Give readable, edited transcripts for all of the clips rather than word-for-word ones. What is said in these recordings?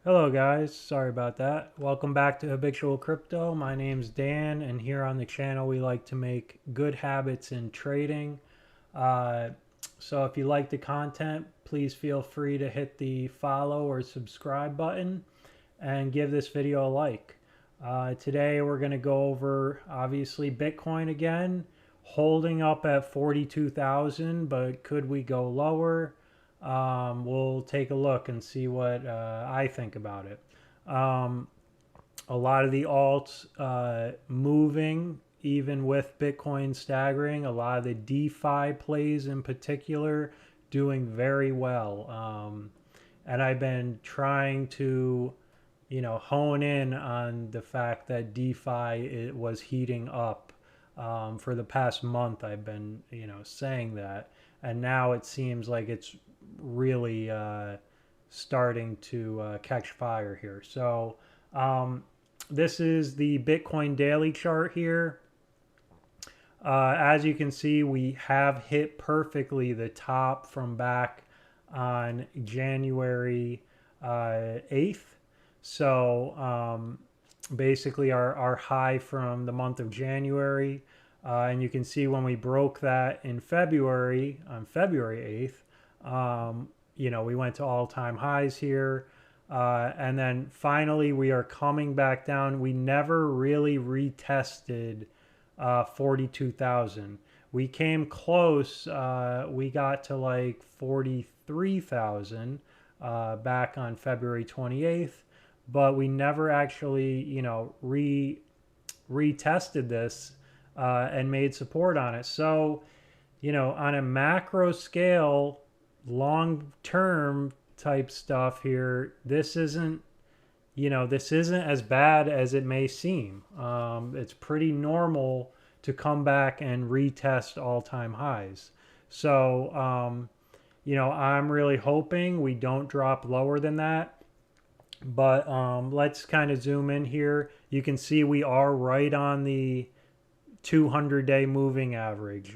Hello guys, sorry about that. Welcome back to Habitual Crypto. My name's Dan, and here on the channel we like to make good habits in trading. Uh, so if you like the content, please feel free to hit the follow or subscribe button and give this video a like. Today we're going to go over obviously Bitcoin again, holding up at 42,000, but could we go lower? We'll take a look and see what I think about it. Um, a lot of the alts moving, even with Bitcoin staggering. A lot of the DeFi plays in particular doing very well. And I've been trying to, hone in on the fact that DeFi it was heating up. For the past month, I've been, saying that. And now it seems like it's really starting to catch fire here. So this is the Bitcoin daily chart here. As you can see, we have hit perfectly the top from back on January 8th. So basically our high from the month of January. And you can see when we broke that in February, on February 8th, we went to all-time highs here. And then finally, we are coming back down. We never really retested 42,000. We came close. We got to like 43,000 back on February 28th, but we never actually, retested this and made support on it. So, on a macro scale, long term type stuff here, this isn't as bad as it may seem. It's pretty normal to come back and retest all-time highs. So I'm really hoping we don't drop lower than that. But let's kind of zoom in here. You can see we are right on the 200-day moving average,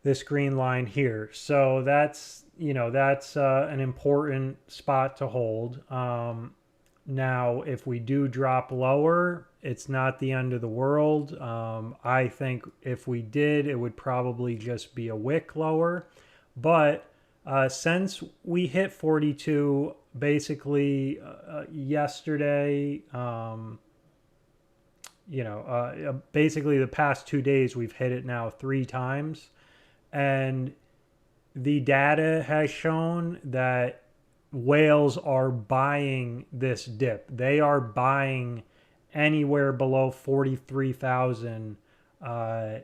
this green line here. So that's an important spot to hold. Now, if we do drop lower, it's not the end of the world. I think if we did, it would probably just be a wick lower. But since we hit 42 basically yesterday, basically the past 2 days, we've hit it now 3 times. And the data has shown that whales are buying this dip. They are buying anywhere below 43,000. They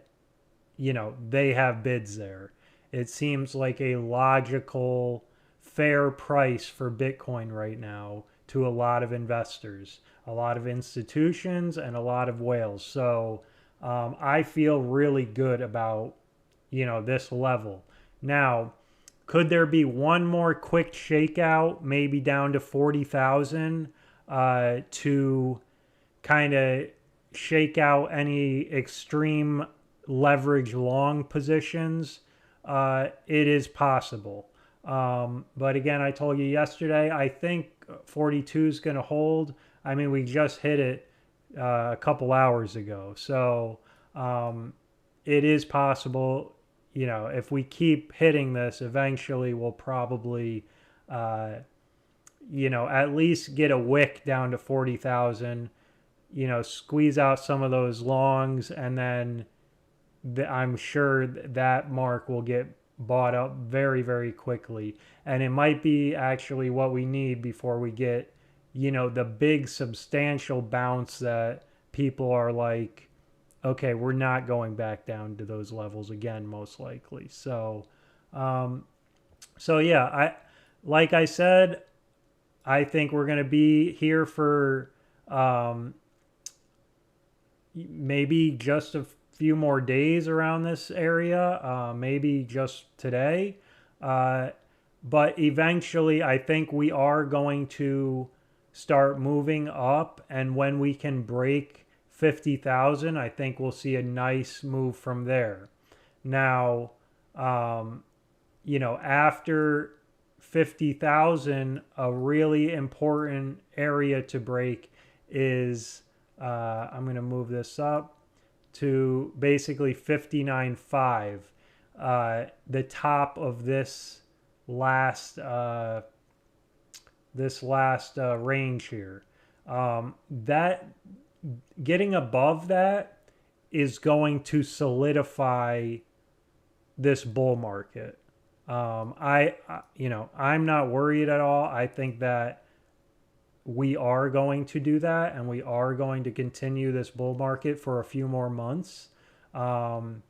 have bids there. It seems like a logical, fair price for Bitcoin right now to a lot of investors, a lot of institutions, and a lot of whales. So I feel really good about this level. Now, could there be one more quick shakeout, maybe down to 40,000 to kind of shake out any extreme leverage long positions? It is possible. But again, I told you yesterday, I think 42 is going to hold. I mean, we just hit it a couple hours ago. So it is possible. If we keep hitting this, eventually we'll probably, at least get a wick down to 40,000, squeeze out some of those longs, and then I'm sure that mark will get bought up very, very quickly. And it might be actually what we need before we get, the big substantial bounce that people are like, okay, we're not going back down to those levels again, most likely. So, yeah, like I said, I think we're going to be here for maybe just a few more days around this area, maybe just today. But eventually, I think we are going to start moving up, and when we can break 50,000, I think we'll see a nice move from there. Now, after 50,000, a really important area to break is, I'm going to move this up to basically 59.5, the top of last this last range here. That getting above that is going to solidify this bull market. I'm not worried at all. I think that we are going to do that, and we are going to continue this bull market for a few more months. And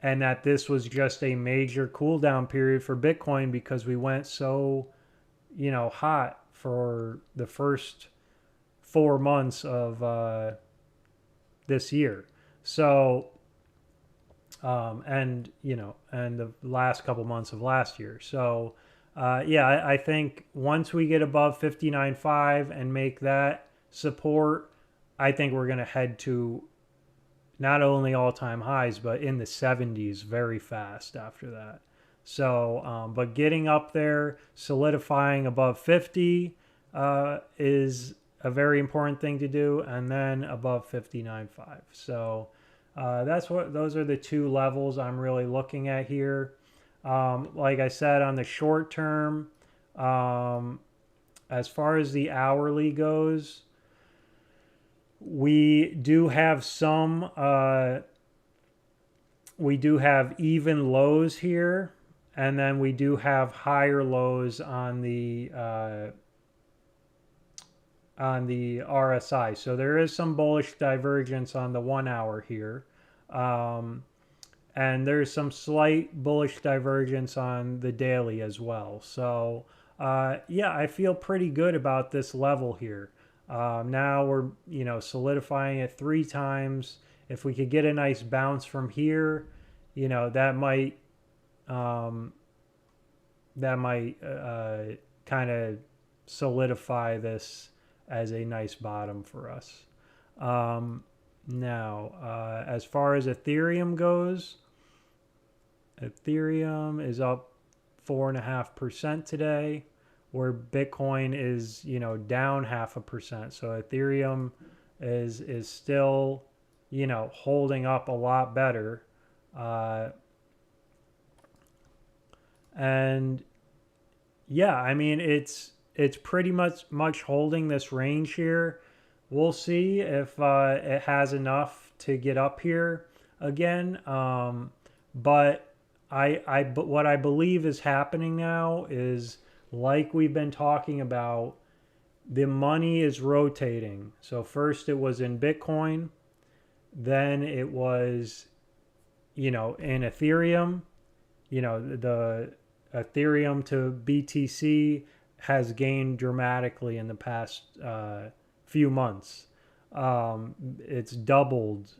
that this was just a major cool down period for Bitcoin because we went so, hot for the first 4 months of this year. So, and the last couple months of last year. So, I think once we get above 59.5 and make that support, I think we're going to head to not only all-time highs, but in the 70s very fast after that. So, but getting up there, solidifying above 50 is a very important thing to do, and then above 59.5. So those are the two levels I'm really looking at here. Like I said, on the short term, as far as the hourly goes, we do have even lows here, and then we do have higher lows on the RSI. So there is some bullish divergence on the 1 hour here. And there's some slight bullish divergence on the daily as well. So, I feel pretty good about this level here. Now we're, solidifying it 3 times. If we could get a nice bounce from here, that might kind of solidify this as a nice bottom for us. Now, as far as Ethereum goes, Ethereum is up 4.5% today, where Bitcoin is, down 0.5%. So Ethereum is still, holding up a lot better. And it's pretty much holding this range here. We'll see if it has enough to get up here again. But what I believe is happening now is, like we've been talking about, the money is rotating. So first it was in Bitcoin, then it was, in Ethereum. The Ethereum to BTC has gained dramatically in the past few months. It's doubled,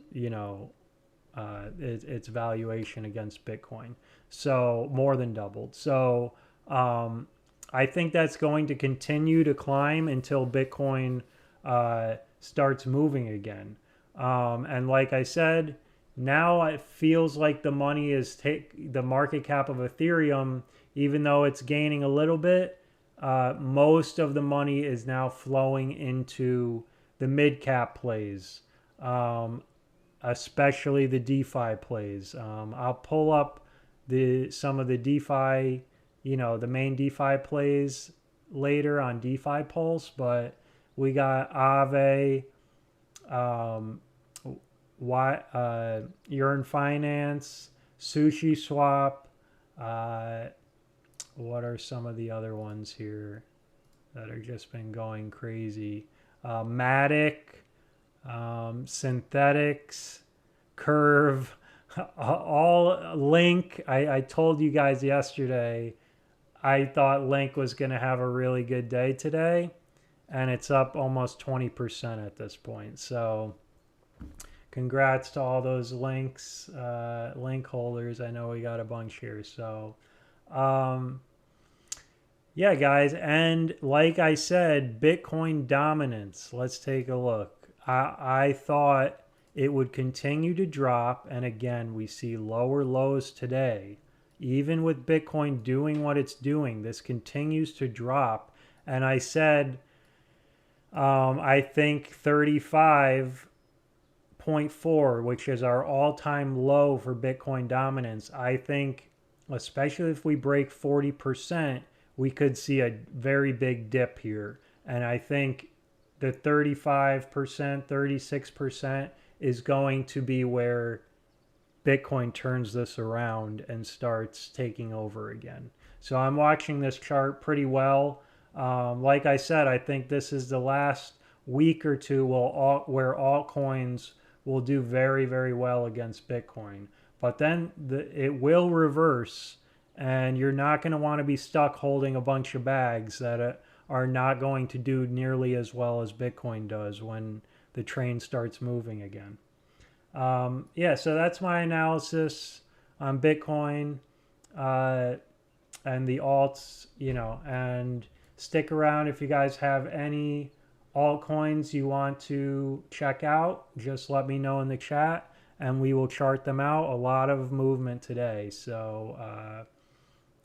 its valuation against Bitcoin. So more than doubled. So I think that's going to continue to climb until Bitcoin starts moving again. And like I said, now it feels like the money is the market cap of Ethereum, even though it's gaining a little bit, most of the money is now flowing into the mid cap plays, especially the DeFi plays. I'll pull up some of the DeFi, the main DeFi plays later on DeFi Pulse, but we got Aave, Yearn Finance, Sushi Swap. What are some of the other ones here that are just been going crazy? Matic, Synthetics, Curve, all Link. I told you guys yesterday I thought Link was going to have a really good day today, and it's up almost 20% at this point. So congrats to all those Link holders. I know we got a bunch here. So guys, and like I said, Bitcoin dominance. Let's take a look. I thought it would continue to drop, and again, we see lower lows today, even with Bitcoin doing what it's doing, this continues to drop. And I said, I think 35.4, which is our all-time low for Bitcoin dominance. I think, especially if we break 40%, we could see a very big dip here. And I think the 35%, 36% is going to be where Bitcoin turns this around and starts taking over again. So I'm watching this chart pretty well. Like I said, I think this is the last week or two where altcoins will do very, very well against Bitcoin. But then it will reverse, and you're not going to want to be stuck holding a bunch of bags that are not going to do nearly as well as Bitcoin does when the train starts moving again. Yeah, so that's my analysis on Bitcoin and the alts, and stick around if you guys have any altcoins you want to check out. Just let me know in the chat and we will chart them out. A lot of movement today. So,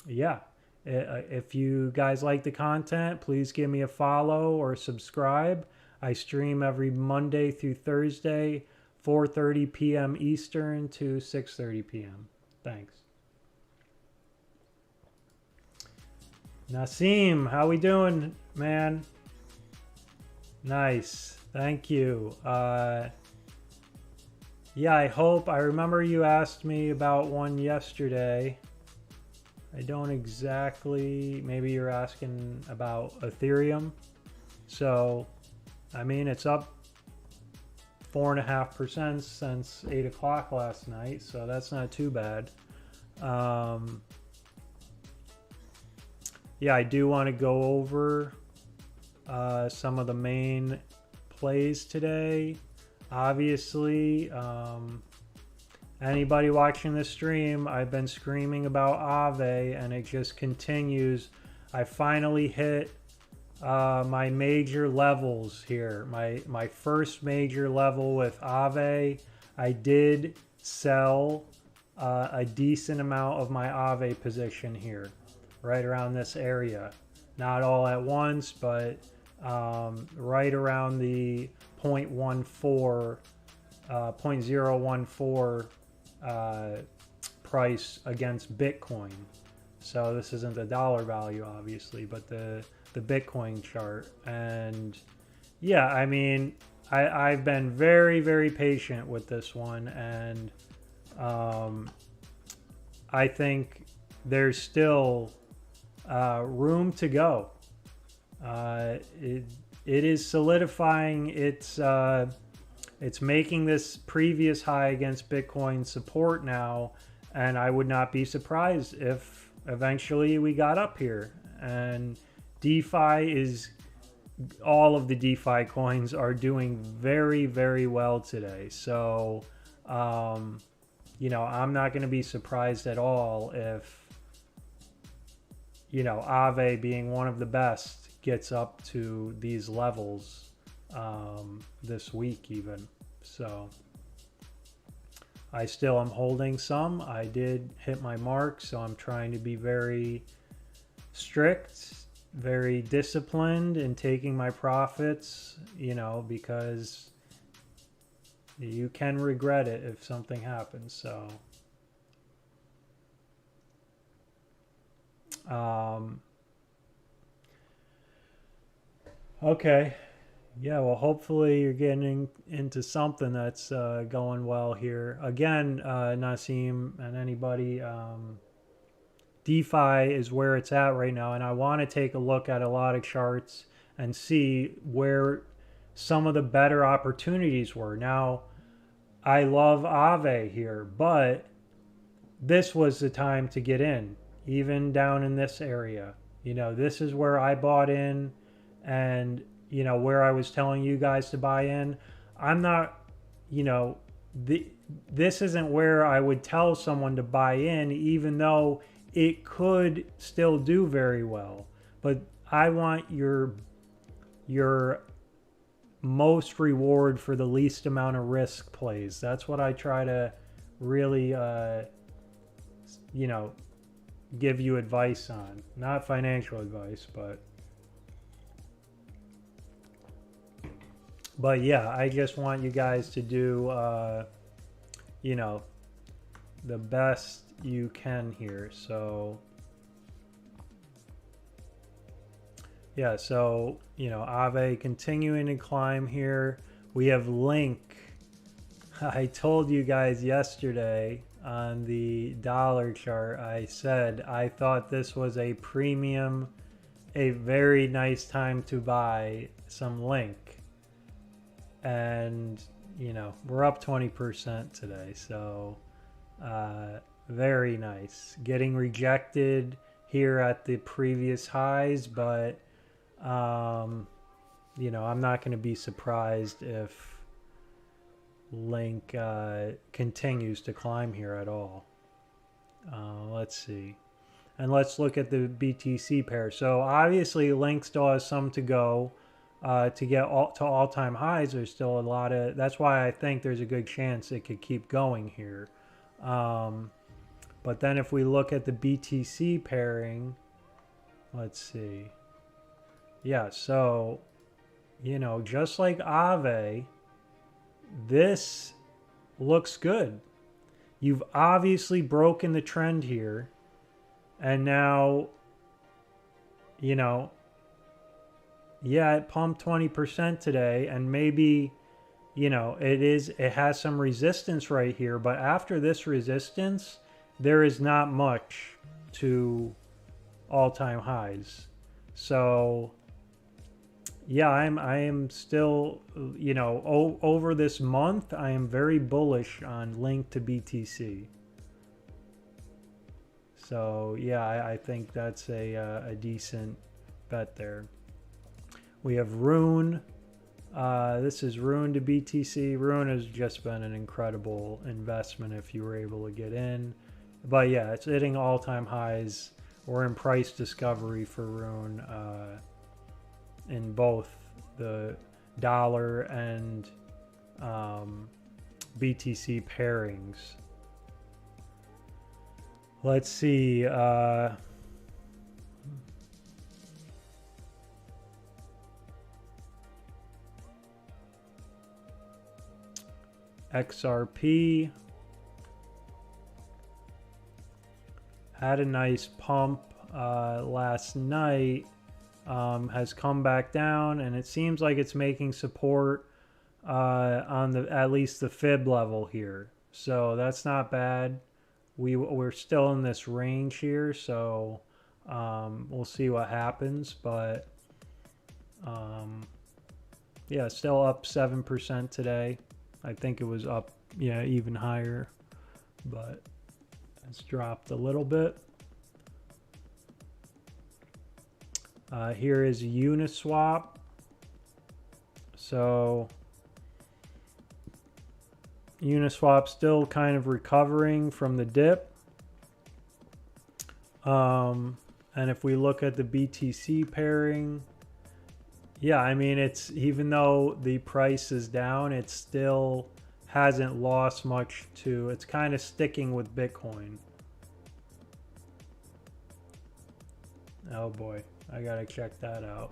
yeah, if you guys like the content, please give me a follow or subscribe. I stream every Monday through Thursday, 4:30 p.m. Eastern to 6:30 p.m. Thanks. Nasim, how we doing, man? Nice. Thank you. Yeah, I remember you asked me about one yesterday. I don't exactly, maybe you're asking about Ethereum. So, I mean, it's up 4.5% since 8 o'clock last night, so that's not too bad. Yeah, I do want to go over some of the main plays today. Obviously, anybody watching the stream, I've been screaming about Aave and it just continues. I finally hit my major levels here. My first major level with Aave. I did sell a decent amount of my Aave position here, right around this area. Not all at once, but right around the 0.014 price against Bitcoin. So this isn't the dollar value, obviously, but the Bitcoin chart. And yeah, I mean, I've been very, very patient with this one, and I think there's still room to go. It is solidifying it's making this previous high against Bitcoin support now, and I would not be surprised if eventually we got up here. And all of the DeFi coins are doing very, very well today. So, I'm not going to be surprised at all if, Aave being one of the best gets up to these levels this week even. So I still am holding some. I did hit my mark, so I'm trying to be very strict, very disciplined in taking my profits, because you can regret it if something happens. So okay. Yeah, well, hopefully you're getting into something that's going well here. Again, Nasim and anybody, DeFi is where it's at right now, and I want to take a look at a lot of charts and see where some of the better opportunities were. Now, I love Aave here, but this was the time to get in, even down in this area. This is where I bought in, and where I was telling you guys to buy in. I'm not, this isn't where I would tell someone to buy in, even though it could still do very well. But I want your most reward for the least amount of risk plays. That's what I try to really, give you advice on. Not financial advice, but yeah, I just want you guys to do, you know, the best you can here. So yeah, so, you know, Aave continuing to climb here. We have Link. I told you guys yesterday on the dollar chart, I said I thought this was a premium, a very nice time to buy some Link. And, you know, we're up 20% today. So, very nice. Getting rejected here at the previous highs, but you know, I'm not going to be surprised if Link continues to climb here at all. Let's see. And let's look at the BTC pair. So obviously Link still has some to go to get to all-time highs. There's still a lot of, that's why I think there's a good chance it could keep going here. But then if we look at the BTC pairing, let's see. Yeah, so, you know, just like Aave, this looks good. You've obviously broken the trend here. And now, you know, yeah, it pumped 20% today. And maybe, you know, it has some resistance right here. But after this resistance, there is not much to all-time highs. So yeah, I am still, you know, over this month, I am very bullish on Link to BTC. So yeah, I think that's a decent bet there. We have Rune. This is Rune to BTC. Rune has just been an incredible investment if you were able to get in. But yeah, it's hitting all-time highs. We're in price discovery for Rune in both the dollar and BTC pairings. Let's see. XRP had a nice pump last night, has come back down, and it seems like it's making support on the at least the fib level here. So that's not bad. We're still in this range here, so we'll see what happens. But yeah, still up 7% today. I think it was up, yeah, even higher, but it's dropped a little bit. Here is Uniswap. So Uniswap still kind of recovering from the dip. And if we look at the BTC pairing, yeah, I mean, it's, even though the price is down, it still hasn't lost much to, it's kind of sticking with Bitcoin. Oh boy, I gotta check that out.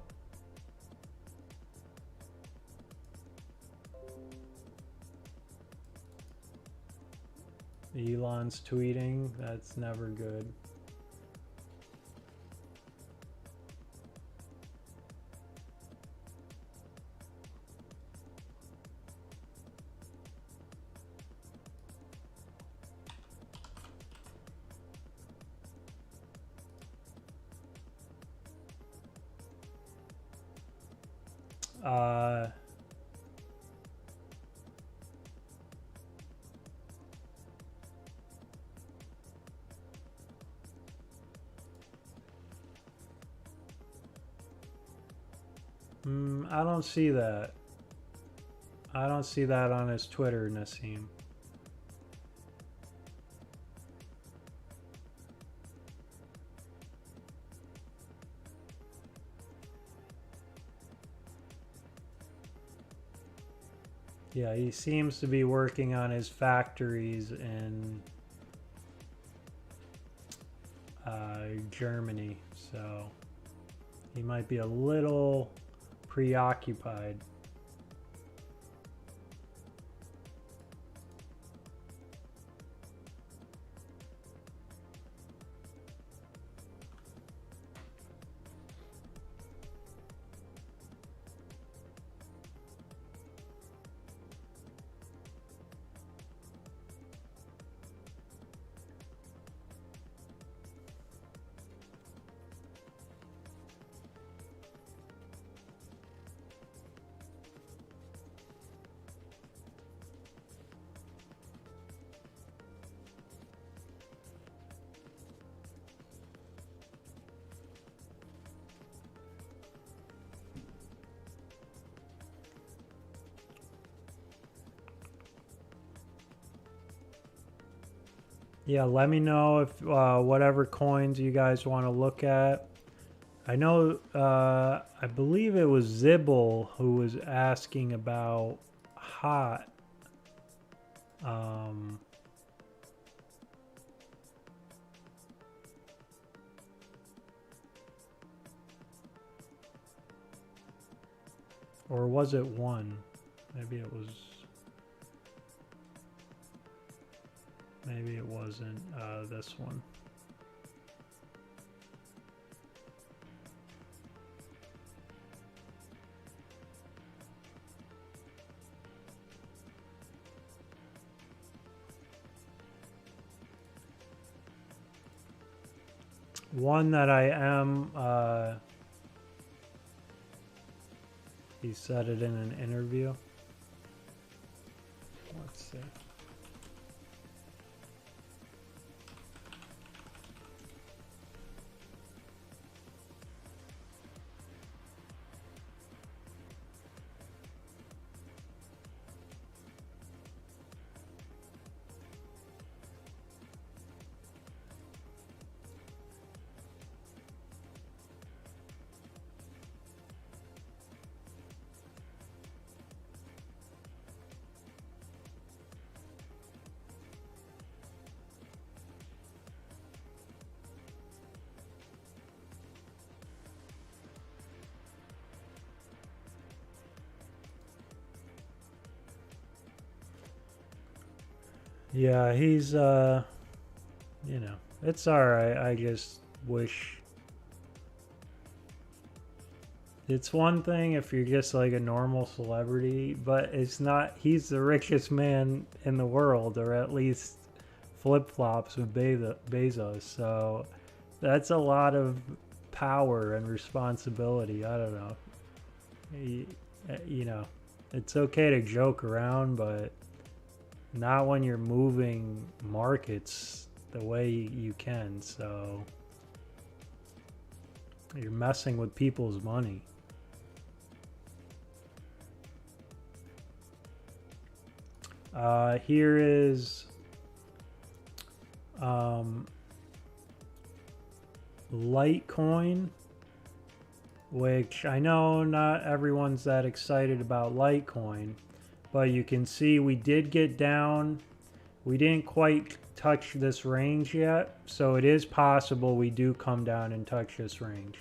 Elon's tweeting, that's never good. I don't see that. I don't see that on his Twitter, Nassim. Yeah, he seems to be working on his factories in Germany, so he might be a little preoccupied. Yeah, let me know if whatever coins you guys want to look at. I know, I believe it was Zibble who was asking about hot. Or was it one? Maybe it was. Maybe it wasn't this one. One that I am, he said it in an interview. Let's see. Yeah, he's, you know, it's alright. I just wish. It's one thing if you're just like a normal celebrity, but it's not. He's the richest man in the world, or at least flip-flops with Bezos. So that's a lot of power and responsibility. I don't know. You know, it's okay to joke around, but not when you're moving markets the way you can. So you're messing with people's money. Here is Litecoin, which I know not everyone's that excited about Litecoin, but you can see we did get down. We didn't quite touch this range yet, so it is possible we do come down and touch this range.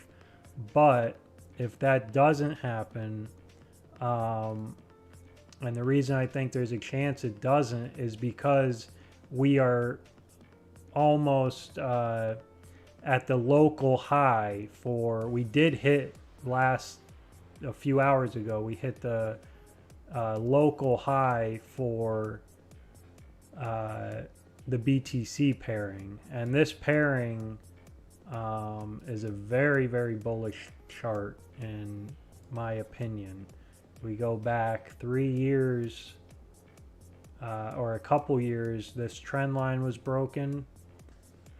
But if that doesn't happen, and the reason I think there's a chance it doesn't is because we are almost at the local high for, we did hit a few hours ago, we hit the local high for the BTC pairing. And this pairing is a very, very bullish chart in my opinion. We go back 3 years or a couple years, this trend line was broken,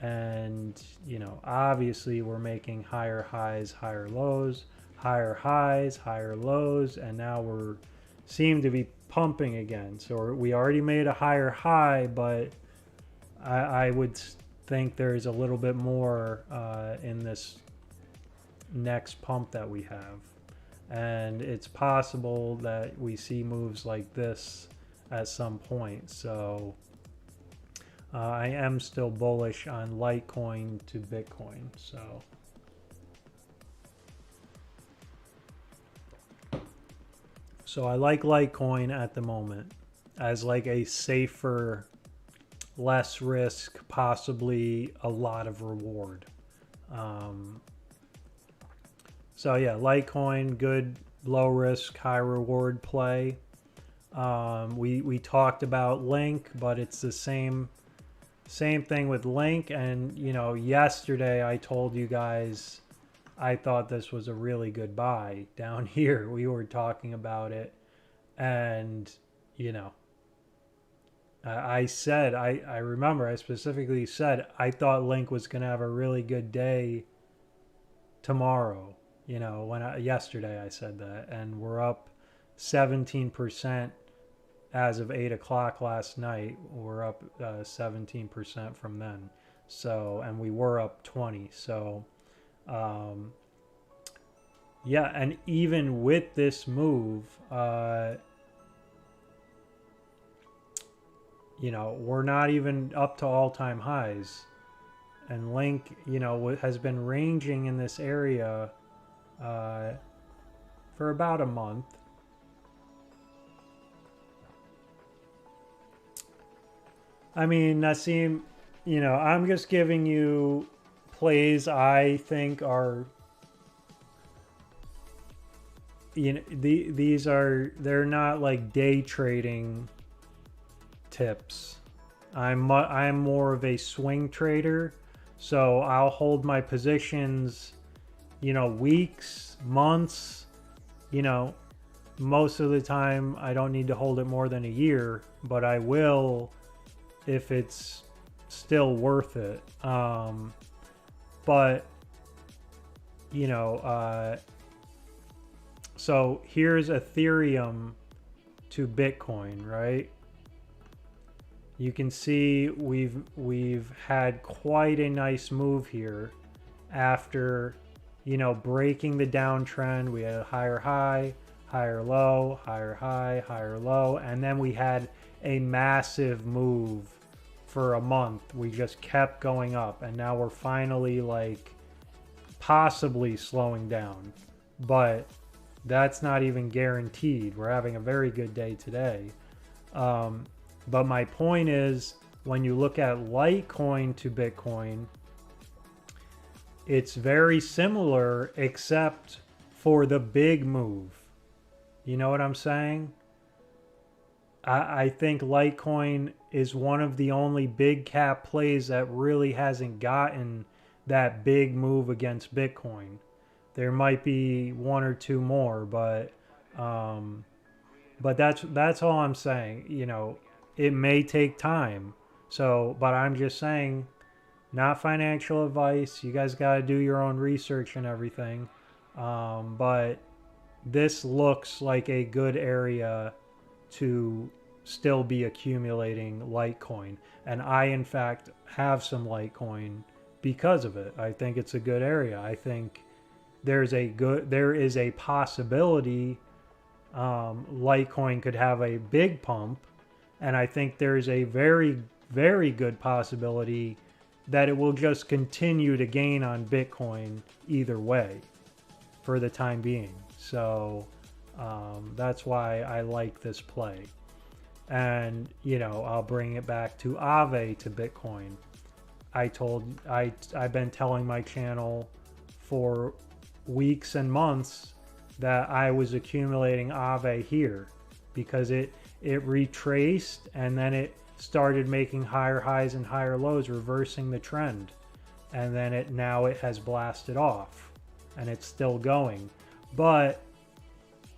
and you know, obviously we're making higher highs, higher lows, higher highs, higher lows, and now we're seem to be pumping again. So we already made a higher high, but I would think there's a little bit more in this next pump that we have. And it's possible that we see moves like this at some point. So I am still bullish on Litecoin to Bitcoin. So I like Litecoin at the moment as like a safer, less risk, possibly a lot of reward. So yeah, Litecoin, good low risk, high reward play. We talked about Link, but it's the same thing with Link. And you know, yesterday I told you guys I thought this was a really good buy down here. We were talking about it, and you know, I said I remember I specifically said I thought Link was going to have a really good day tomorrow. You know, yesterday I said that, and we're up 17% as of 8 o'clock last night. We're up 17% from then. So, and we were up 20. So, yeah, and even with this move, you know, we're not even up to all-time highs. And Link, you know, has been ranging in this area for about a month. I mean, Nassim, you know, I'm just giving you plays I think are, you know, they're not like day trading tips. I'm more of a swing trader, so I'll hold my positions, you know, weeks, months, you know, most of the time I don't need to hold it more than a year, but I will if it's still worth it. But you know, so here's Ethereum to Bitcoin, right? You can see we've had quite a nice move here after, you know, breaking the downtrend. We had a higher high, higher low, higher high, higher low, and then we had a massive move for a month. We just kept going up, and now we're finally like possibly slowing down, but that's not even guaranteed. We're having a very good day today. But my point is, when you look at Litecoin to Bitcoin, it's very similar except for the big move. You know what I'm saying? I think Litecoin is one of the only big cap plays that really hasn't gotten that big move against Bitcoin. There might be one or two more, but that's all I'm saying. You know, it may take time. So, but I'm just saying, not financial advice. You guys got to do your own research and everything. But this looks like a good area to still be accumulating Litecoin. And I, in fact, have some Litecoin because of it. I think it's a good area. I think there is a possibility Litecoin could have a big pump. And I think there's a very, very good possibility that it will just continue to gain on Bitcoin either way for the time being. So that's why I like this play. And, you know, I'll bring it back to Aave to Bitcoin. I've been telling my channel for weeks and months that I was accumulating Aave here because it retraced and then it started making higher highs and higher lows, reversing the trend. And then now it has blasted off and it's still going. But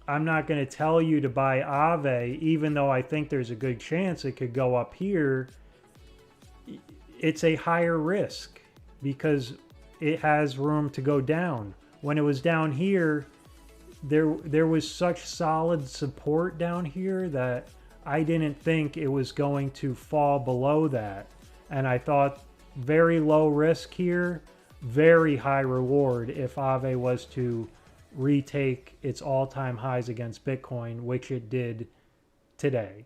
I'm not going to tell you to buy Aave, even though I think there's a good chance it could go up here. It's a higher risk because it has room to go down. When it was down here, there was such solid support down here that I didn't think it was going to fall below that. And I thought very low risk here, very high reward if Aave was to retake its all-time highs against Bitcoin, which it did today.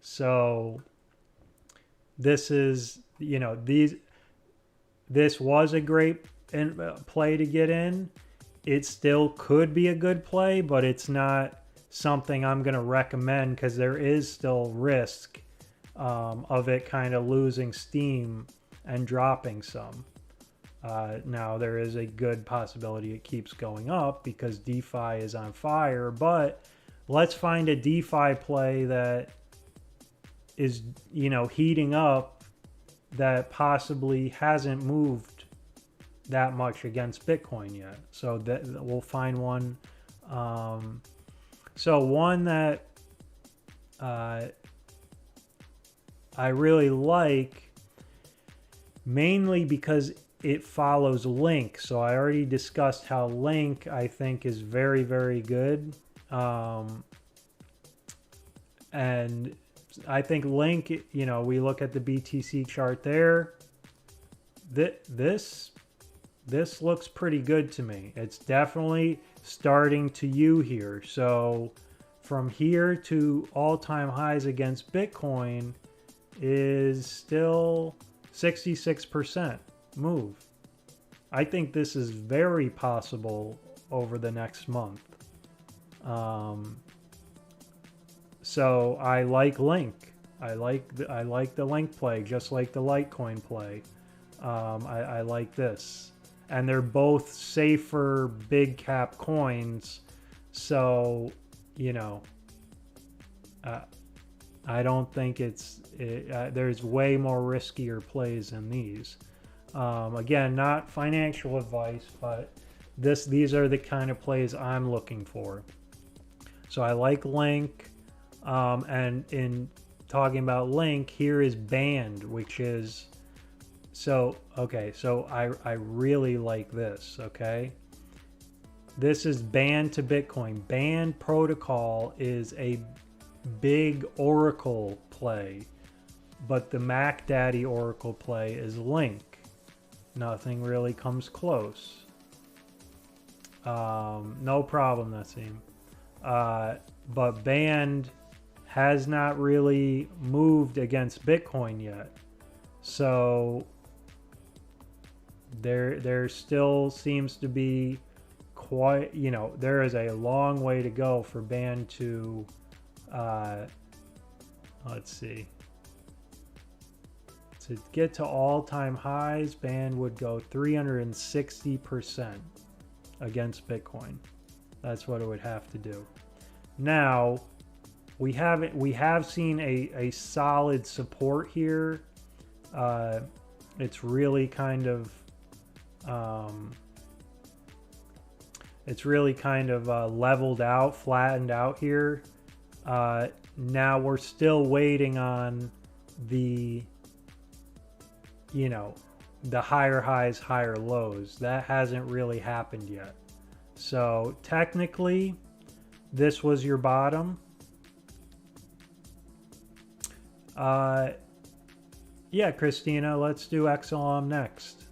So this is, you know, this was a great play to get in. It still could be a good play, but it's not something I'm going to recommend because there is still risk of it kind of losing steam and dropping some. Now, there is a good possibility it keeps going up because DeFi is on fire, but let's find a DeFi play that is, you know, heating up that possibly hasn't moved that much against Bitcoin yet. So that we'll find one. So one that I really like, mainly because it follows Link. So I already discussed how Link, I think, is very, very good. And I think Link, you know, we look at the BTC chart there. This looks pretty good to me. It's definitely starting to U here. So from here to all-time highs against Bitcoin is still 66% move. I think this is very possible over the next month. So I like Link. I like the Link play, just like the Litecoin play. I like this, and they're both safer big cap coins. So, you know, I don't think there's way more riskier plays than these. Again, not financial advice, but these are the kind of plays I'm looking for. So I like Link. And in talking about Link, here is Band, which is, so I really like this. Okay, this is Band to Bitcoin. Band protocol is a big Oracle play, but the Mac Daddy Oracle play is Link. Nothing really comes close. No problem, Nassim. But Band has not really moved against Bitcoin yet. So there still seems to be quite, you know, there is a long way to go for Band to, let's see, to get to all-time highs. Band would go 360% against Bitcoin. That's what it would have to do. Now, we have seen a solid support here. It's really kind of leveled out, flattened out here. Now we're still waiting on the, you know, the higher highs, higher lows. That hasn't really happened yet. So technically, this was your bottom. Yeah, Christina, let's do XLM next.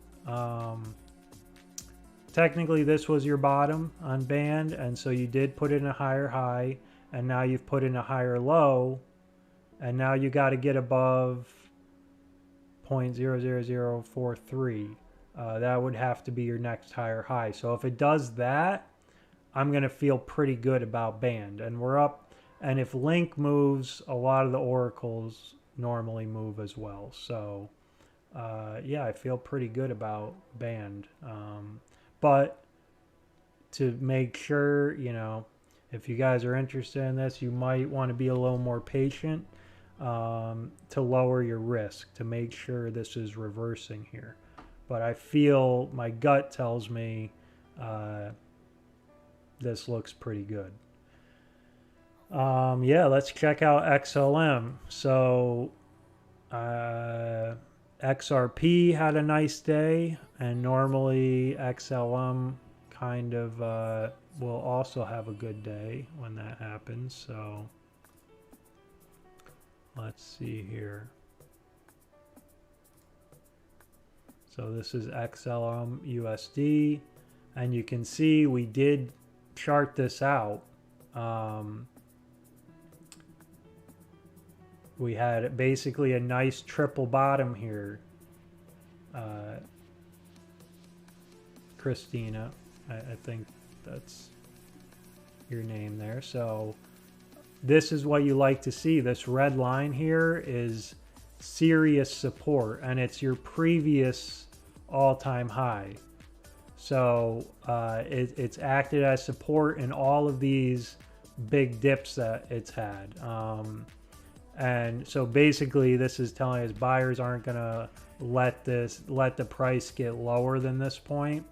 Technically, this was your bottom on Band, and so you did put in a higher high, and now you've put in a higher low, and now you got to get above 0.00043. That would have to be your next higher high. So if it does that, I'm going to feel pretty good about Band. And we're up. And if Link moves, a lot of the oracles normally move as well. So, yeah, I feel pretty good about Band. But to make sure, you know, if you guys are interested in this, you might want to be a little more patient to lower your risk, to make sure this is reversing here. But I feel, my gut tells me this looks pretty good. Yeah, let's check out XLM. So XRP had a nice day, and normally XLM kind of will also have a good day when that happens. So let's see here. So this is XLM USD, and you can see we did chart this out. we had basically a nice triple bottom here. Christina, I think that's your name there. So this is what you like to see. This red line here is serious support, and it's your previous all-time high. So it's acted as support in all of these big dips that it's had. And so basically this is telling us buyers aren't going to let the price get lower than this point.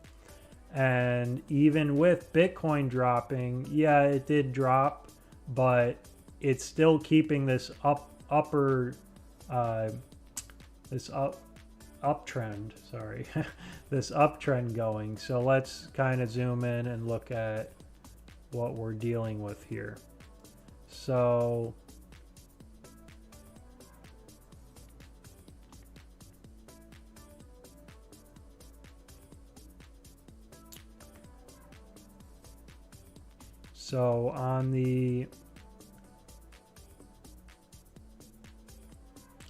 And even with Bitcoin dropping, yeah, it did drop, but it's still keeping this uptrend, sorry, this uptrend going. So let's kind of zoom in and look at what we're dealing with here. So on the,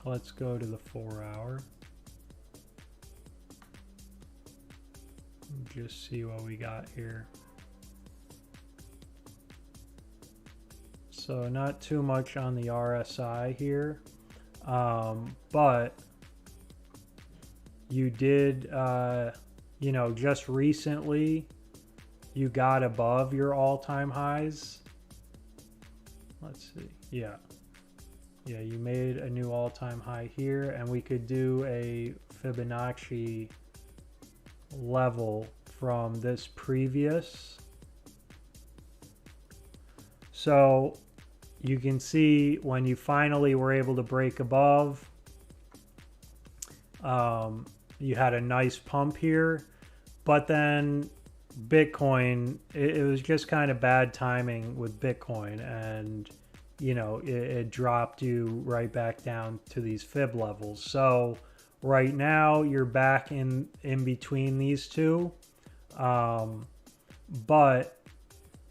let's go to the 4 hour. Just see what we got here. So not too much on the RSI here, but you did, you know, just recently you got above your all-time highs. Let's see. Yeah, you made a new all-time high here, and we could do a Fibonacci level from this previous. So you can see when you finally were able to break above, you had a nice pump here, but then Bitcoin, it was just kind of bad timing with Bitcoin, and you know, it dropped you right back down to these fib levels. So right now you're back in between these two, but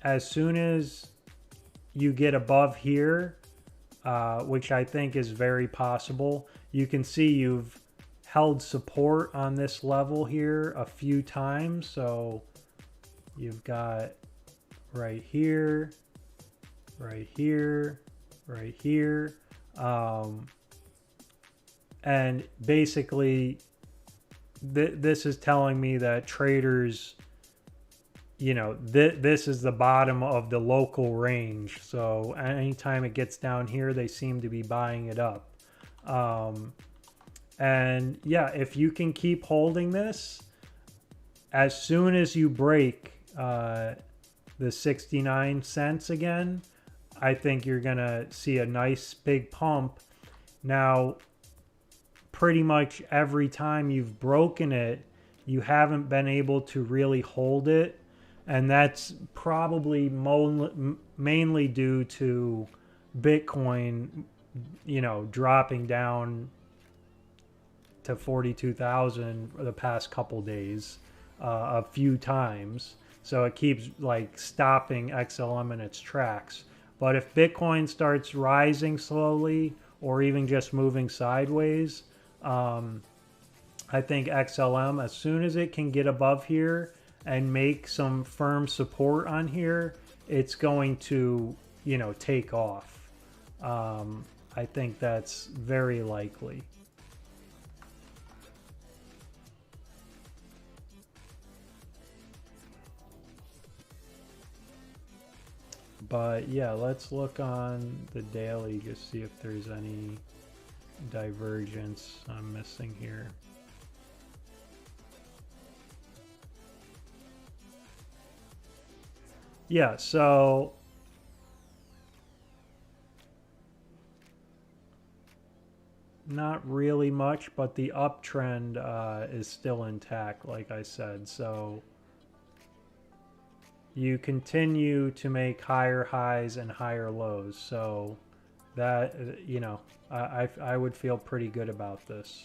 as soon as you get above here, which I think is very possible, you can see you've held support on this level here a few times. So you've got right here, right here, right here, and basically this is telling me that traders, you know, this is the bottom of the local range. So anytime it gets down here, they seem to be buying it up. And yeah, if you can keep holding this, as soon as you break the 69 cents again, I think you're gonna see a nice big pump. Now, pretty much every time you've broken it, you haven't been able to really hold it, and that's probably mainly due to Bitcoin, you know, dropping down to 42,000 for the past couple days, a few times. So it keeps like stopping XLM in its tracks. But if Bitcoin starts rising slowly or even just moving sideways, I think XLM, as soon as it can get above here and make some firm support on here, it's going to, you know, take off. I think that's very likely. But yeah, let's look on the daily, just see if there's any divergence I'm missing here. Yeah, so not really much, but the uptrend is still intact, like I said. So you continue to make higher highs and higher lows. So that, you know, I would feel pretty good about this.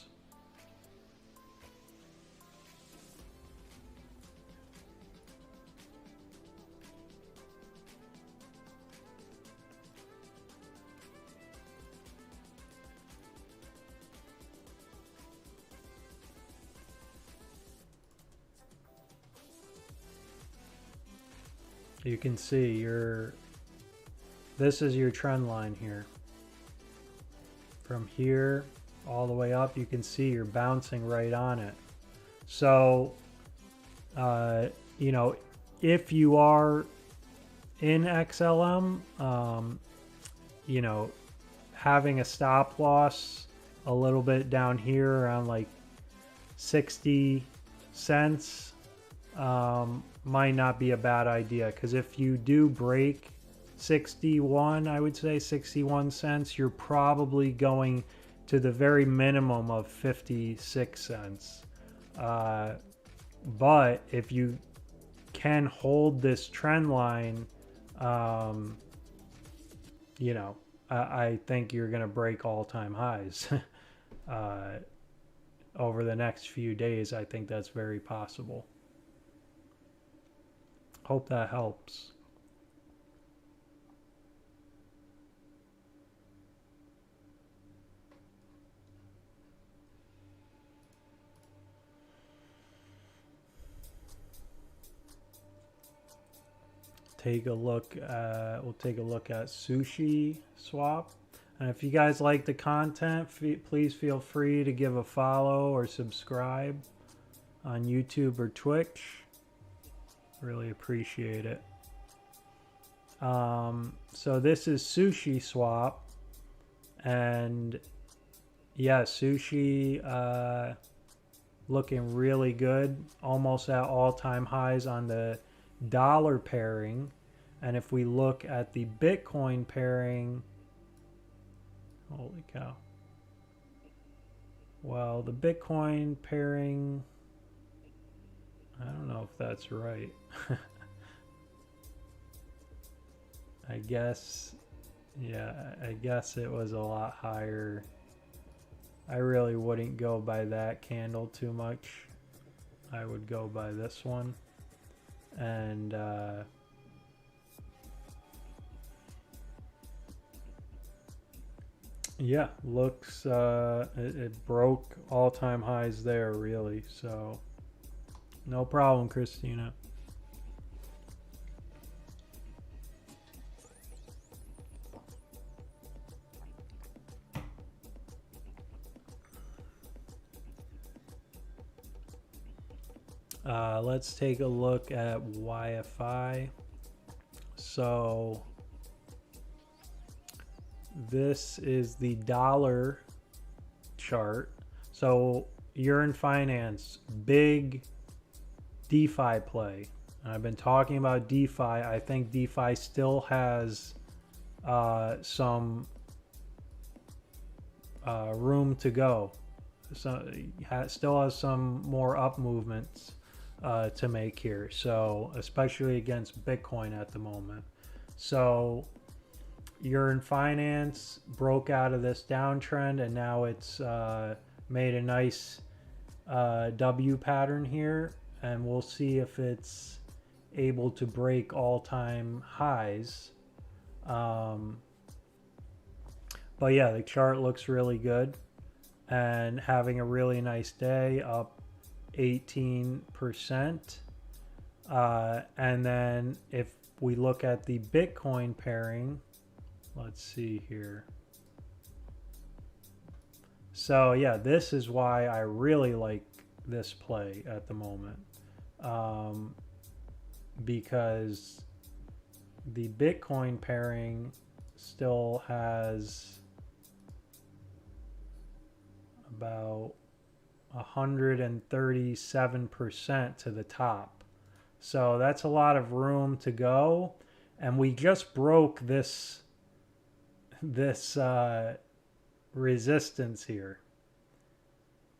you can see this is your trend line here. From here all the way up, you can see you're bouncing right on it. So, you know, if you are in XLM, you know, having a stop loss a little bit down here around like 60 cents might not be a bad idea, because if you do break 61, I would say 61 cents, you're probably going to the very minimum of 56 cents. But if you can hold this trend line, you know, I think you're going to break all-time highs over the next few days. I think that's very possible. Hope that helps. Take a look at, we'll take a look at Sushi Swap. And if you guys like the content, please feel free to give a follow or subscribe on YouTube or Twitch. Really appreciate it. So this is Sushi Swap, and yeah, Sushi looking really good, almost at all-time highs on the dollar pairing. And if we look at the Bitcoin pairing, holy cow. Well, the Bitcoin pairing, I don't know if that's right. I guess, yeah, I guess it was a lot higher. I really wouldn't go by that candle too much. I would go by this one. And yeah, looks it broke all-time highs there, really. So no problem, Christina. Let's take a look at YFI. So this is the dollar chart. So you're in finance, big DeFi play. And I've been talking about DeFi. I think DeFi still has some room to go. So still has some more up movements to make here. So especially against Bitcoin at the moment. So you're in finance, broke out of this downtrend, and now it's made a nice W pattern here, and we'll see if it's able to break all-time highs. But yeah, the chart looks really good and having a really nice day, up 18%. And then if we look at the Bitcoin pairing, let's see here. So yeah, this is why I really like this play at the moment, because the Bitcoin pairing still has about 137% to the top. So that's a lot of room to go. And we just broke this resistance here.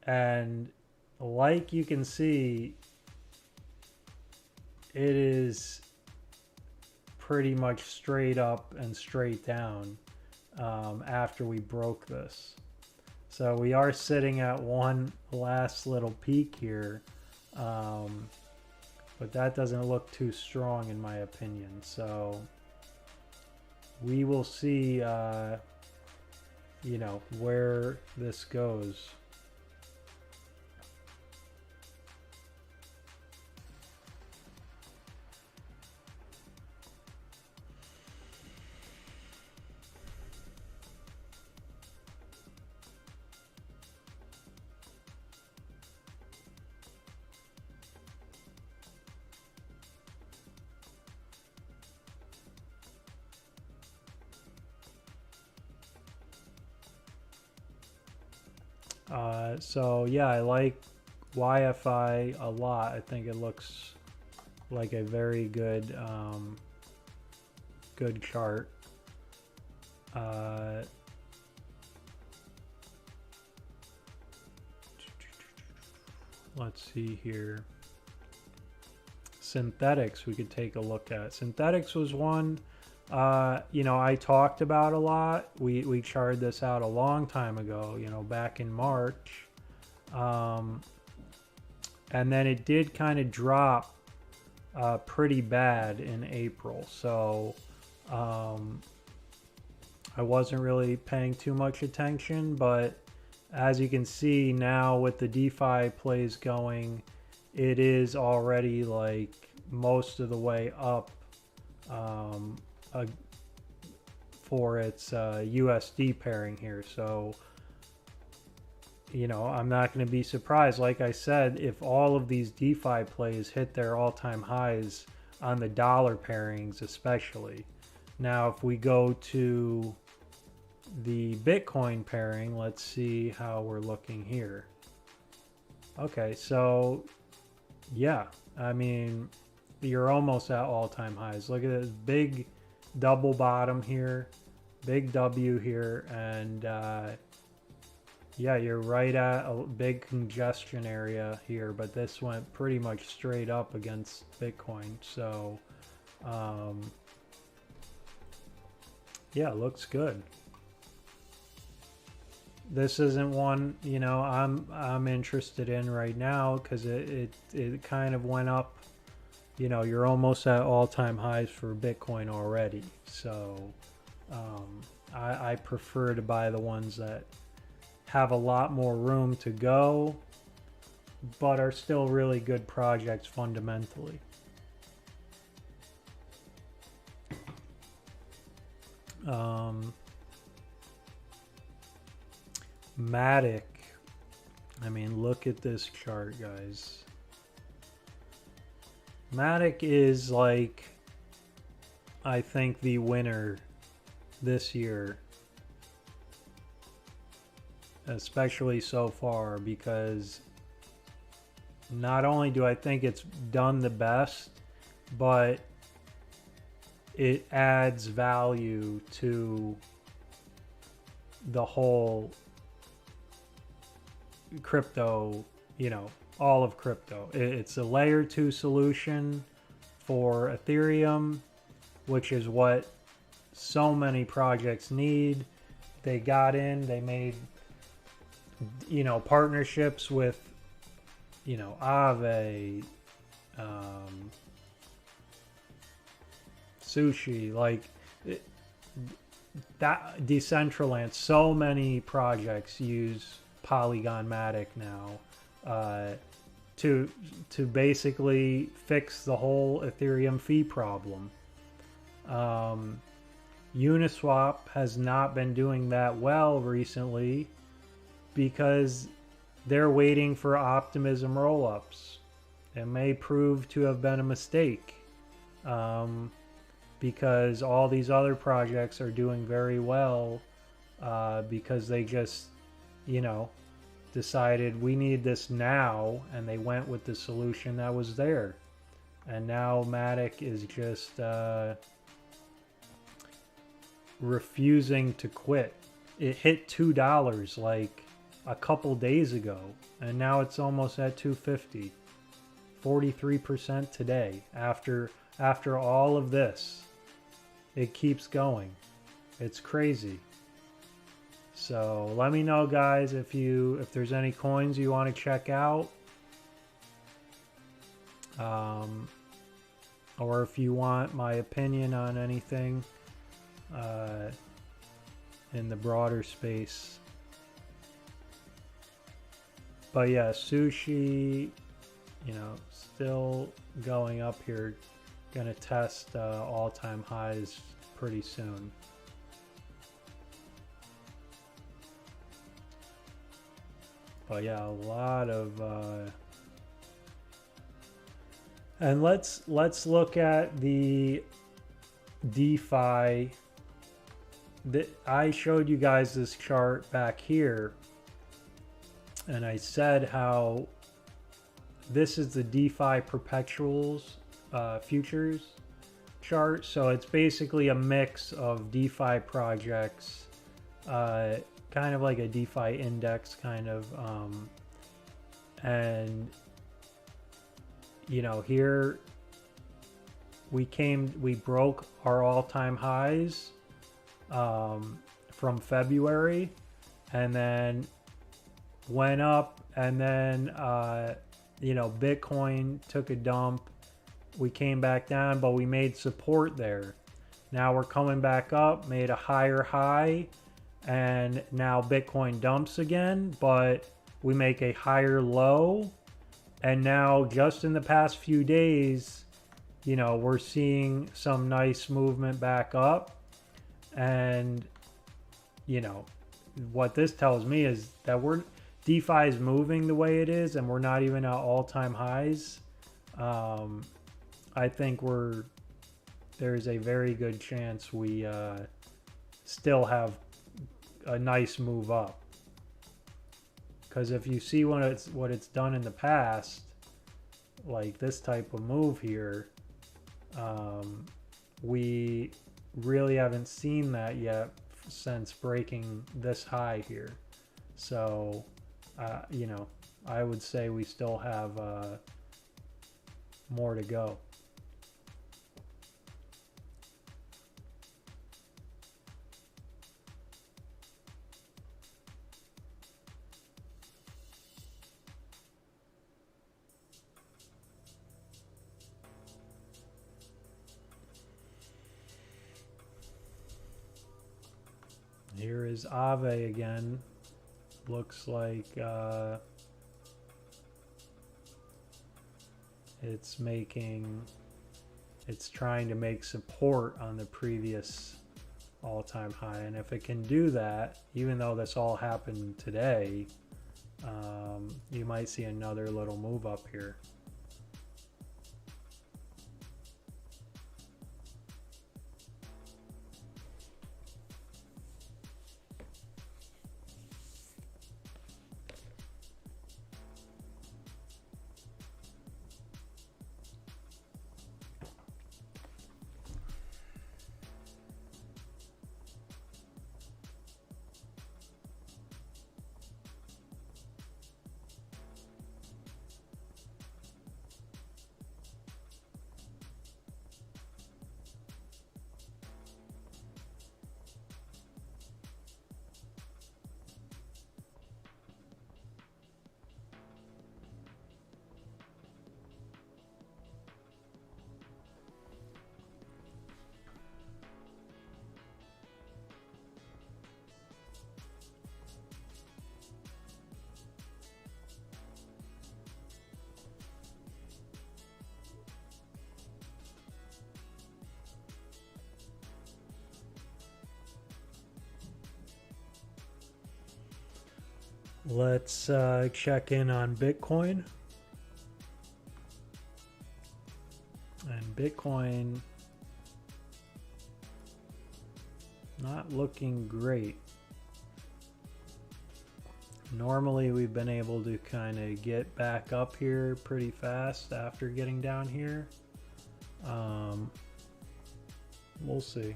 And like you can see, it is pretty much straight up and straight down after we broke this. So we are sitting at one last little peak here, but that doesn't look too strong in my opinion. So we will see, you know, where this goes. So yeah, I like YFI a lot. I think it looks like a very good good chart. Let's see here. Synthetics we could take a look at. Synthetics was one you know, I talked about a lot. We charted this out a long time ago, you know, back in March. And then it did kind of drop pretty bad in April. So I wasn't really paying too much attention, but as you can see now with the DeFi plays going, it is already like most of the way up for its USD pairing here. So, you know, I'm not going to be surprised, like I said, if all of these DeFi plays hit their all-time highs on the dollar pairings especially. Now, if we go to the Bitcoin pairing, let's see how we're looking here. Okay, so yeah, I mean, you're almost at all-time highs. Look at this big double bottom here, big W here, and yeah, you're right at a big congestion area here, but this went pretty much straight up against Bitcoin. So yeah, it looks good. This isn't one, you know, I'm interested in right now because it kind of went up. You know, you're almost at all-time highs for Bitcoin already. So I prefer to buy the ones that have a lot more room to go, but are still really good projects fundamentally. Matic. I mean, look at this chart, guys. Matic is like, I think, the winner this year, especially so far, because not only do I think it's done the best, but it adds value to the whole crypto, you know, all of crypto. It's a layer 2 solution for Ethereum, which is what so many projects need. They got in, they made, you know, partnerships with, you know, Aave, Sushi, like that, Decentraland. So many projects use Polygon Matic now to basically fix the whole Ethereum fee problem. Uniswap has not been doing that well recently because they're waiting for optimism rollups. It may prove to have been a mistake because all these other projects are doing very well because they just, you know, decided we need this now, and they went with the solution that was there. And now Matic is just refusing to quit. It hit $2 like a couple days ago, and now it's almost at $2.50. 43% today. After all of this, it keeps going. It's crazy. So let me know, guys, if there's any coins you want to check out, or if you want my opinion on anything in the broader space. But yeah, Sushi, you know, still going up here. Gonna test all-time highs pretty soon. But yeah, a lot of and let's look at the DeFi. That I showed you guys this chart back here, and I said how this is the DeFi perpetuals futures chart. So it's basically a mix of DeFi projects, kind of like a DeFi index kind of, and you know, here we broke our all-time highs from February, and then went up, and then you know, Bitcoin took a dump. We came back down, but we made support there. Now we're coming back up, made a higher high, and now Bitcoin dumps again, but we make a higher low. And now just in the past few days, you know, we're seeing some nice movement back up. And, you know, what this tells me is that DeFi is moving the way it is, and we're not even at all-time highs. I think there's a very good chance we still have a nice move up. Because if you see what it's done in the past, like this type of move here, we really haven't seen that yet since breaking this high here. So, you know, I would say we still have more to go. Here is Aave again. Looks like it's trying to make support on the previous all-time high, and if it can do that, even though this all happened today, you might see another little move up here. Let's check in on Bitcoin. And Bitcoin not looking great. Normally we've been able to kind of get back up here pretty fast after getting down here. We'll see.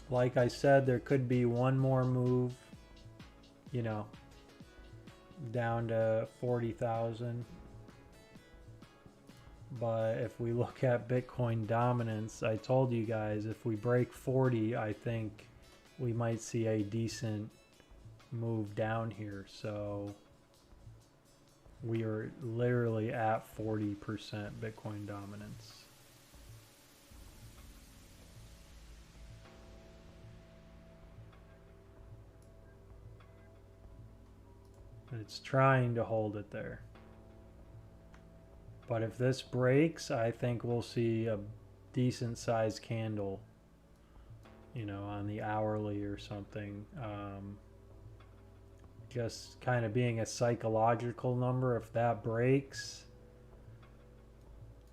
Like I said, there could be one more move, you know, down to 40,000. But if we look at Bitcoin dominance, I told you guys, if we break 40, I think we might see a decent move down here. So we are literally at 40% Bitcoin dominance. It's trying to hold it there. But if this breaks, I think we'll see a decent sized candle, you know, on the hourly or something. Just kind of being a psychological number. If that breaks,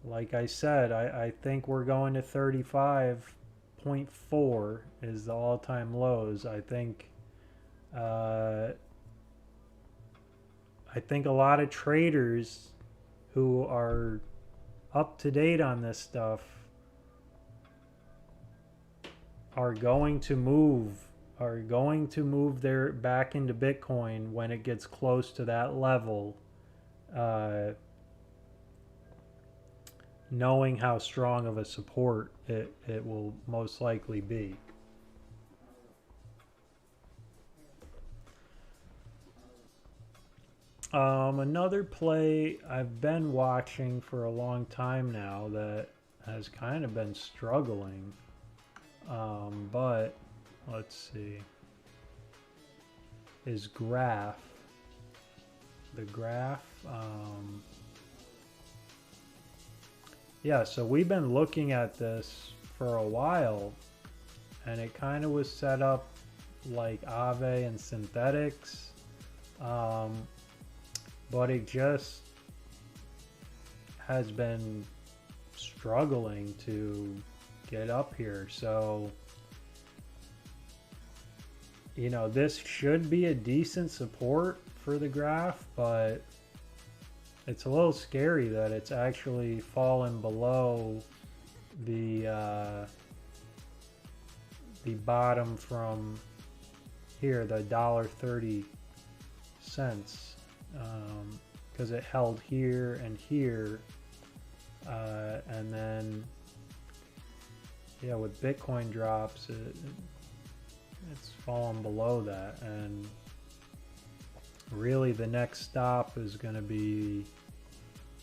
like I said, I think we're going to 35 0.4 is the all-time lows. I think a lot of traders who are up to date on this stuff are going to move their back into Bitcoin when it gets close to that level, knowing how strong of a support it will most likely be. Another play I've been watching for a long time now that has kind of been struggling, but let's see, is Graph. The Graph, yeah, so we've been looking at this for a while, and it kind of was set up like Aave and synthetics, but it just has been struggling to get up here. So, you know, this should be a decent support for the Graph, but it's a little scary that it's actually fallen below the bottom from here, the $1.30, because it held here and here, and then yeah, with Bitcoin drops, it's fallen below that, and really the next stop is going to be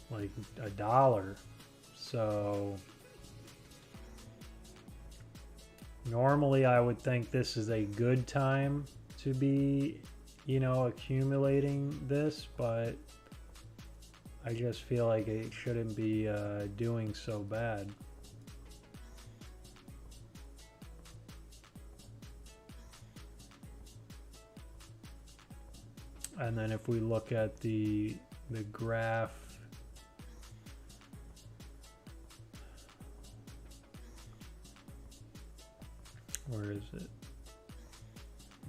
like $1. So normally I would think this is a good time to be, you know, accumulating this, but I just feel like it shouldn't be doing so bad. And then if we look at the graph, where is it?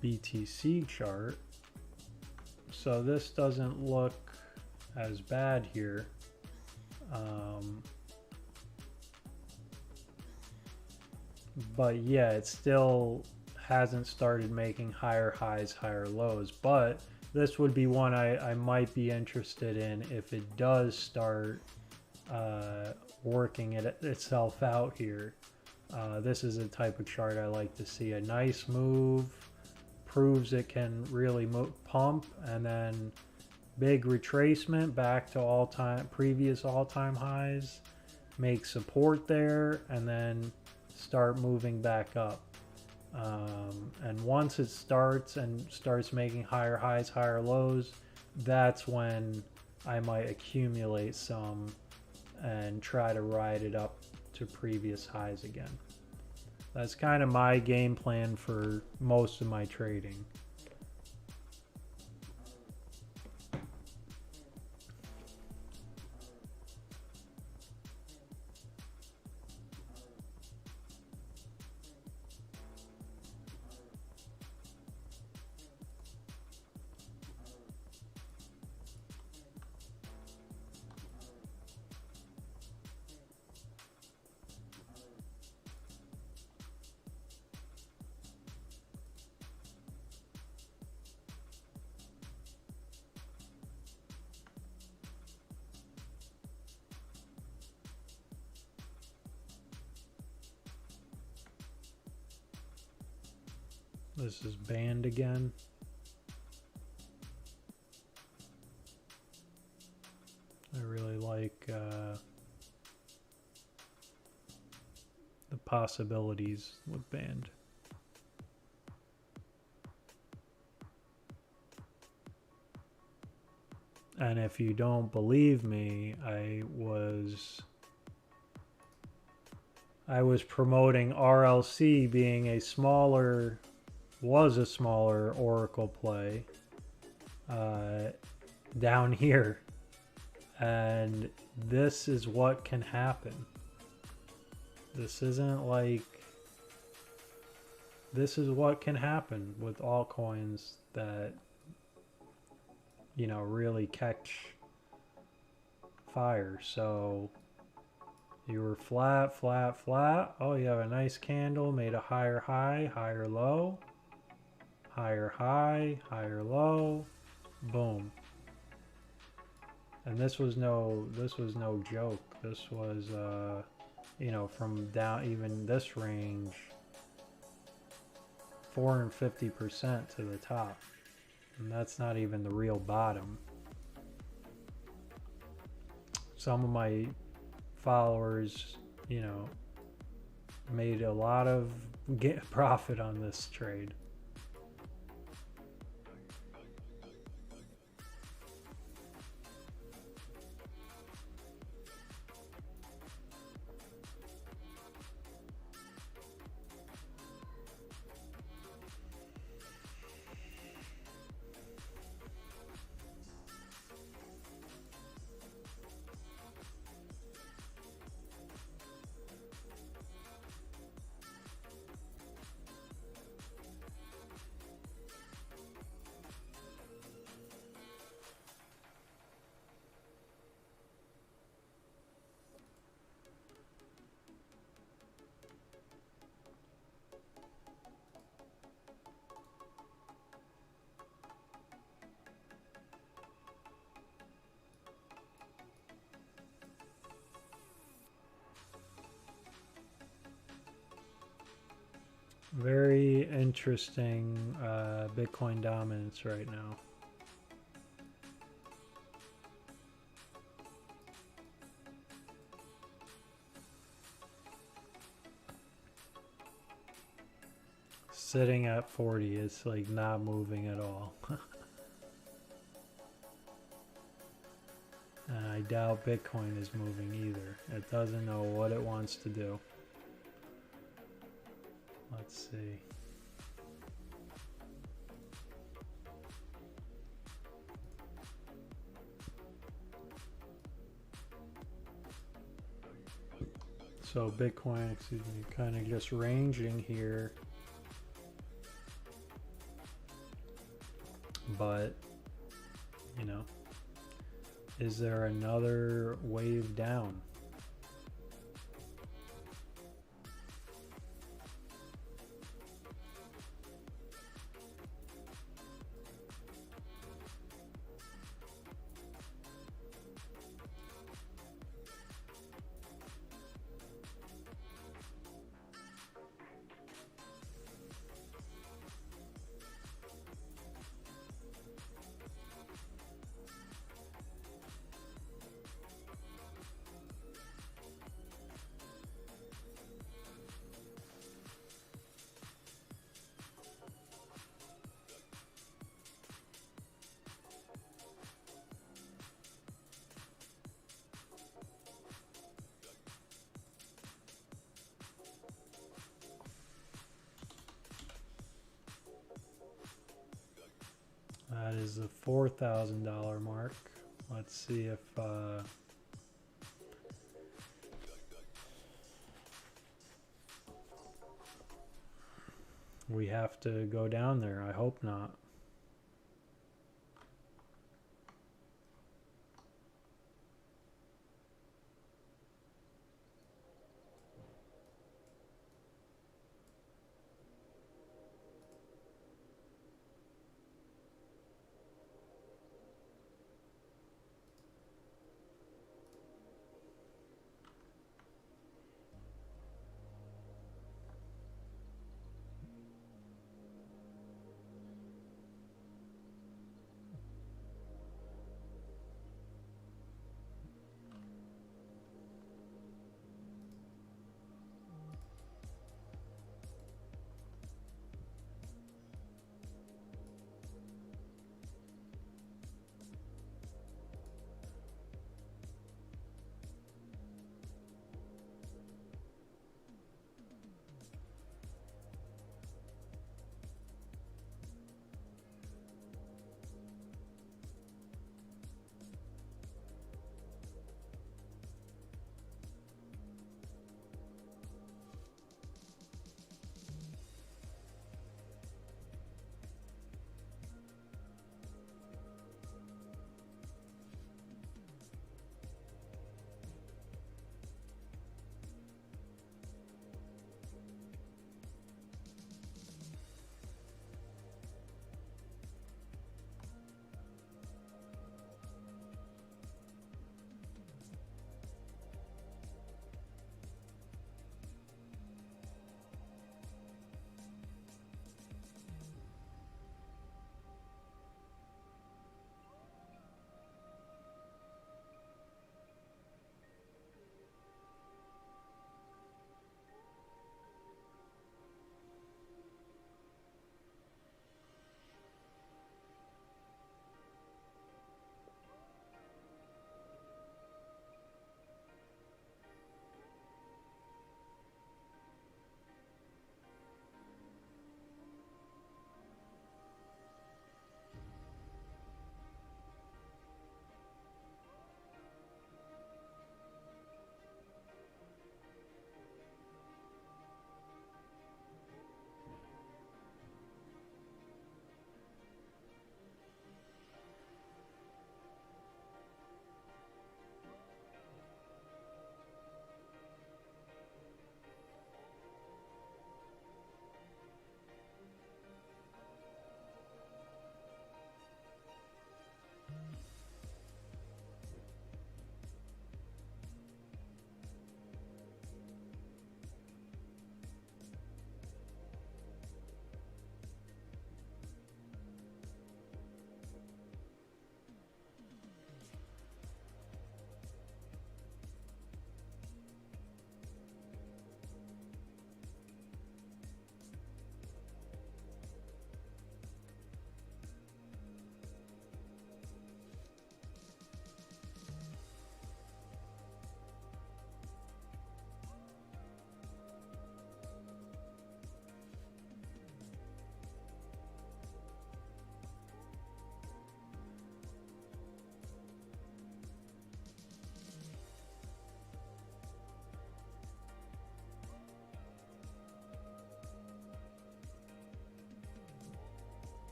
BTC chart. So this doesn't look as bad here. But yeah, it still hasn't started making higher highs, higher lows. But this would be one I might be interested in if it does start working itself out here. This is a type of chart I like to see. A nice move, proves it can really pump, and then big retracement back to previous all-time highs, make support there, and then start moving back up. And once it starts making higher highs, higher lows, that's when I might accumulate some and try to ride it up to previous highs again. That's kind of my game plan for most of my trading. This is banned again. I really like the possibilities with banned. And if you don't believe me, I was promoting RLC being a smaller Oracle play down here, and this is what can happen. This isn't like this is what can happen with altcoins that, you know, really catch fire. So you were flat, flat, flat. Oh, you have a nice candle, made a higher high, higher low, higher high, higher low, boom. And this was no joke. This was you know, from down even this range, 450% to the top. And that's not even the real bottom. Some of my followers, you know, made a lot of profit on this trade. Very interesting Bitcoin dominance right now. Sitting at 40, it's like not moving at all. And I doubt Bitcoin is moving either. It doesn't know what it wants to do. Let's see. So Bitcoin, excuse me, kind of just ranging here. But, you know, is there another wave down? That is the $4,000 mark. Let's see if we have to go down there. I hope not.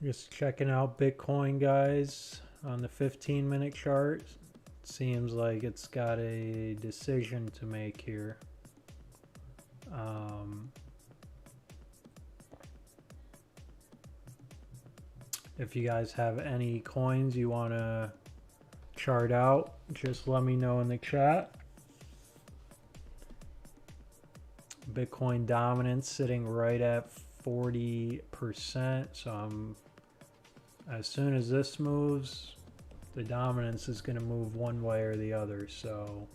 Just checking out Bitcoin, guys, on the 15-minute chart. Seems like it's got a decision to make here. If you guys have any coins you want to chart out, just let me know in the chat. Bitcoin dominance sitting right at 40%. So as soon as this moves, the dominance is going to move one way or the other. So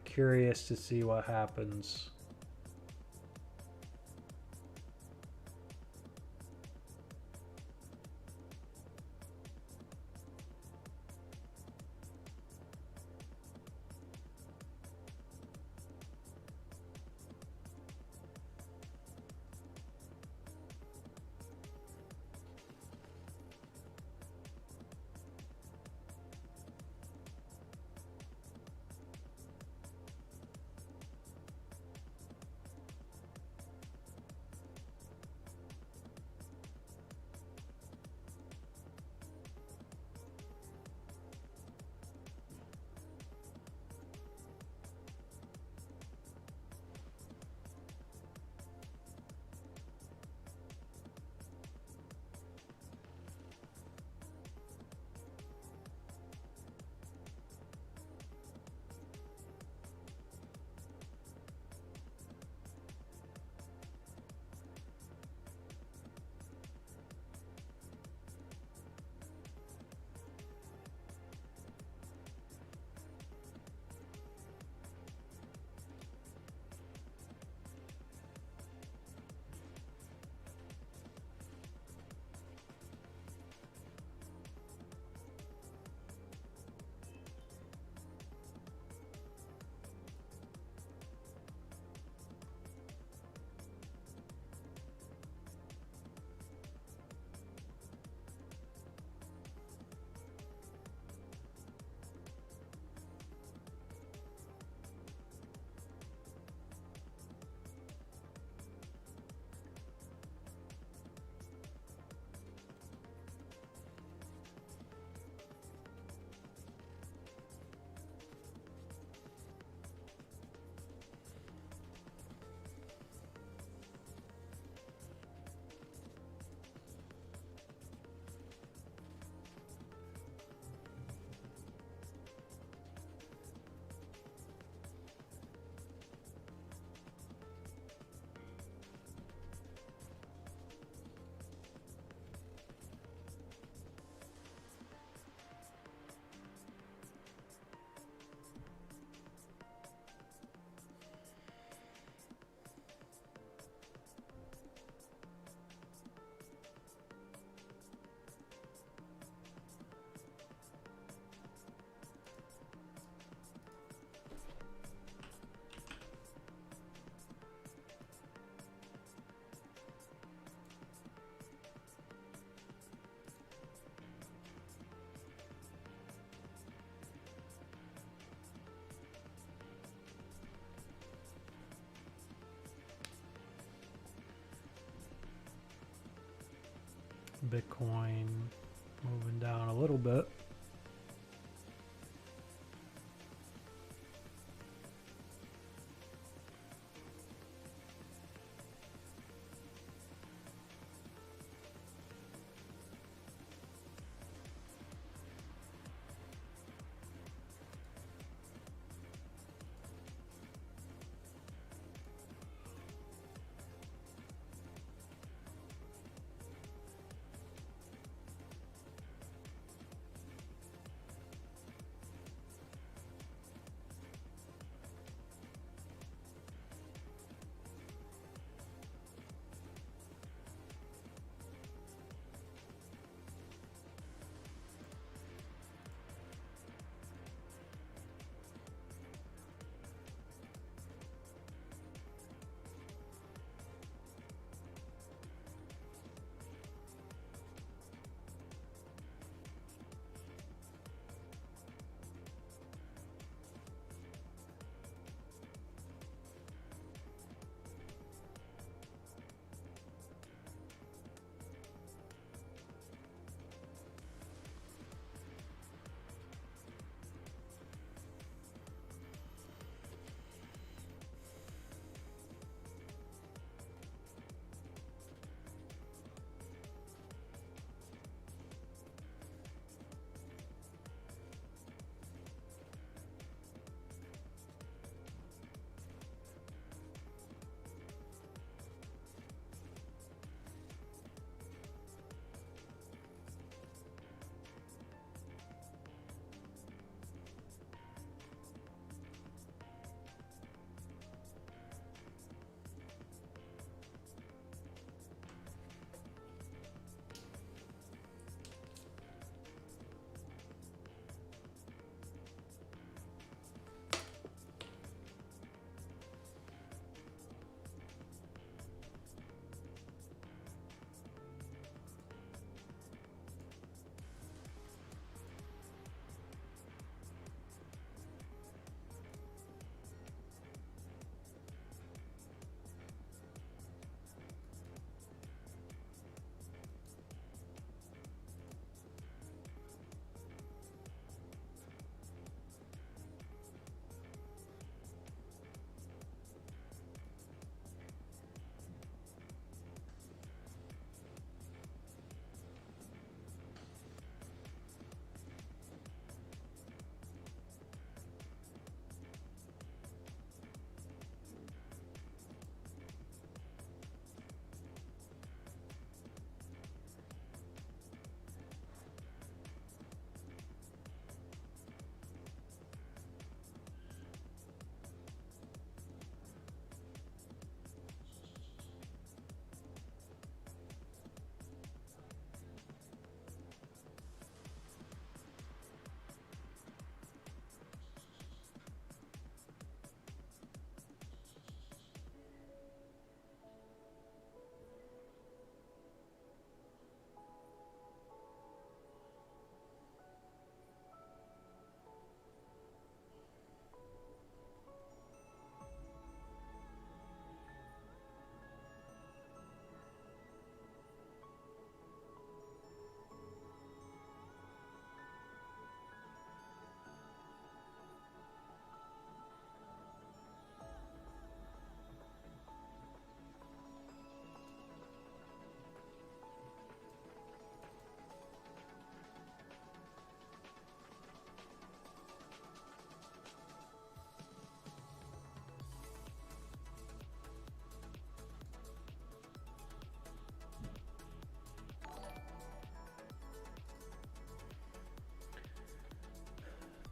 curious to see what happens. Bitcoin moving down a little bit.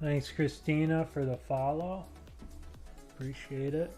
Thanks, Christina, for the follow. Appreciate it.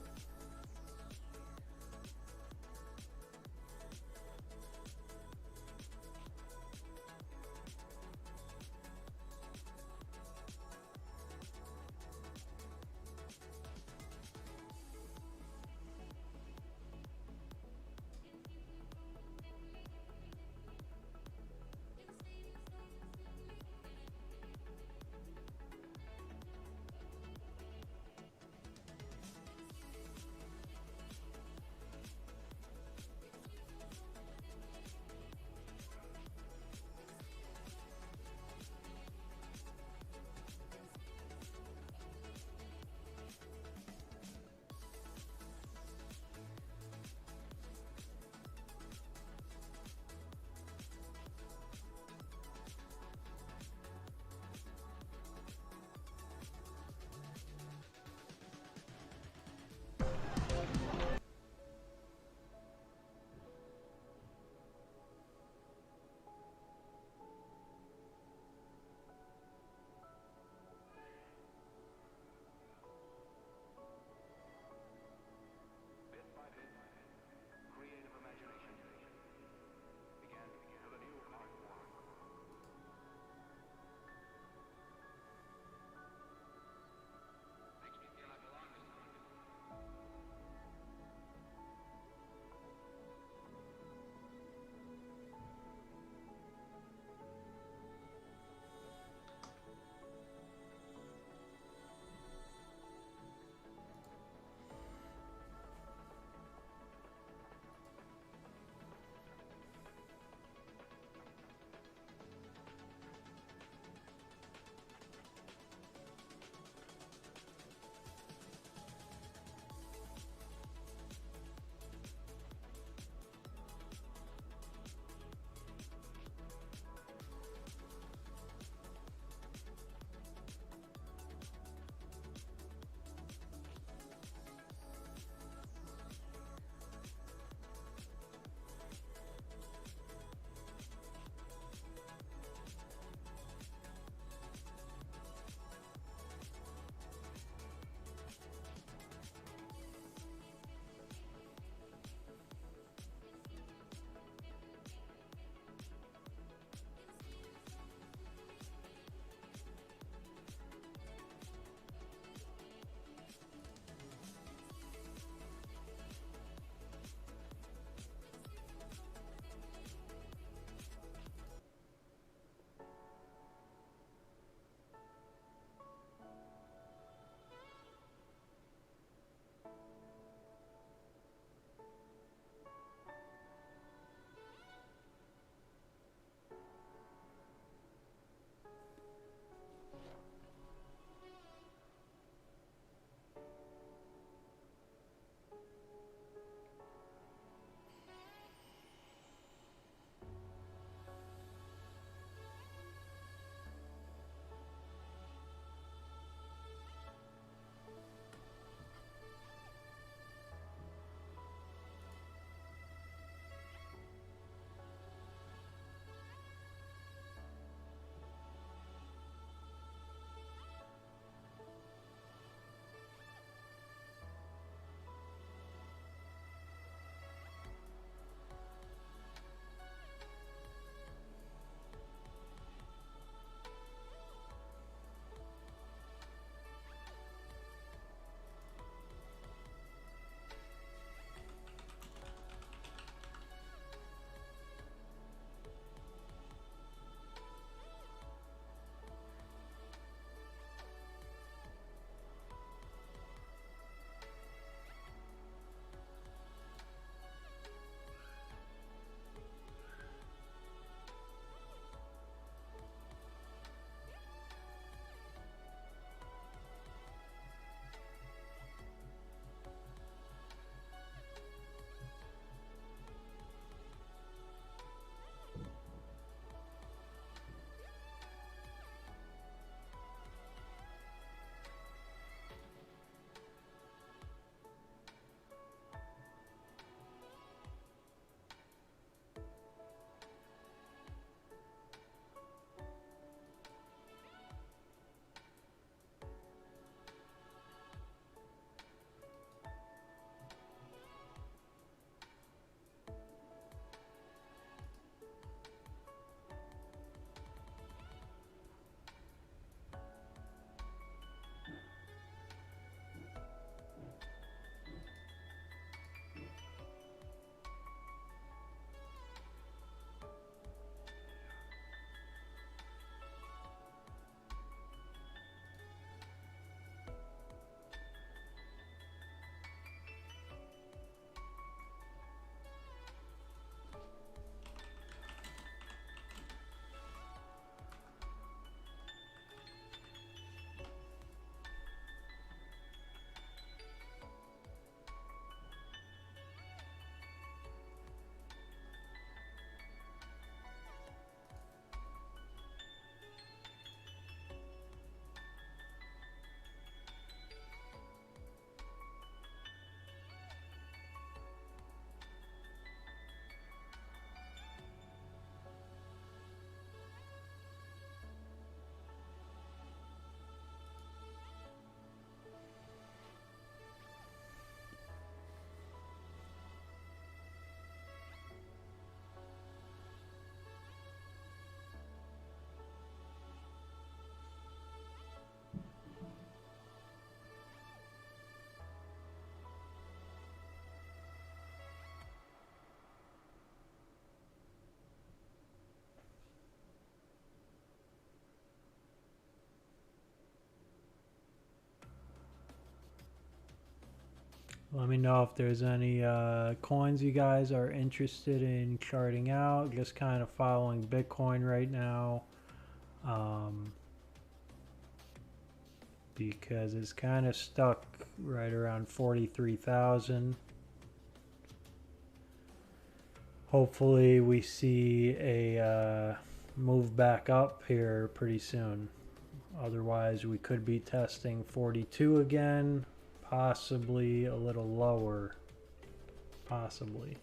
Let me know if there's any coins you guys are interested in charting out. Just kind of following Bitcoin right now. Because it's kind of stuck right around 43,000. Hopefully we see a move back up here pretty soon. Otherwise we could be testing 42 again, possibly a little lower, possibly.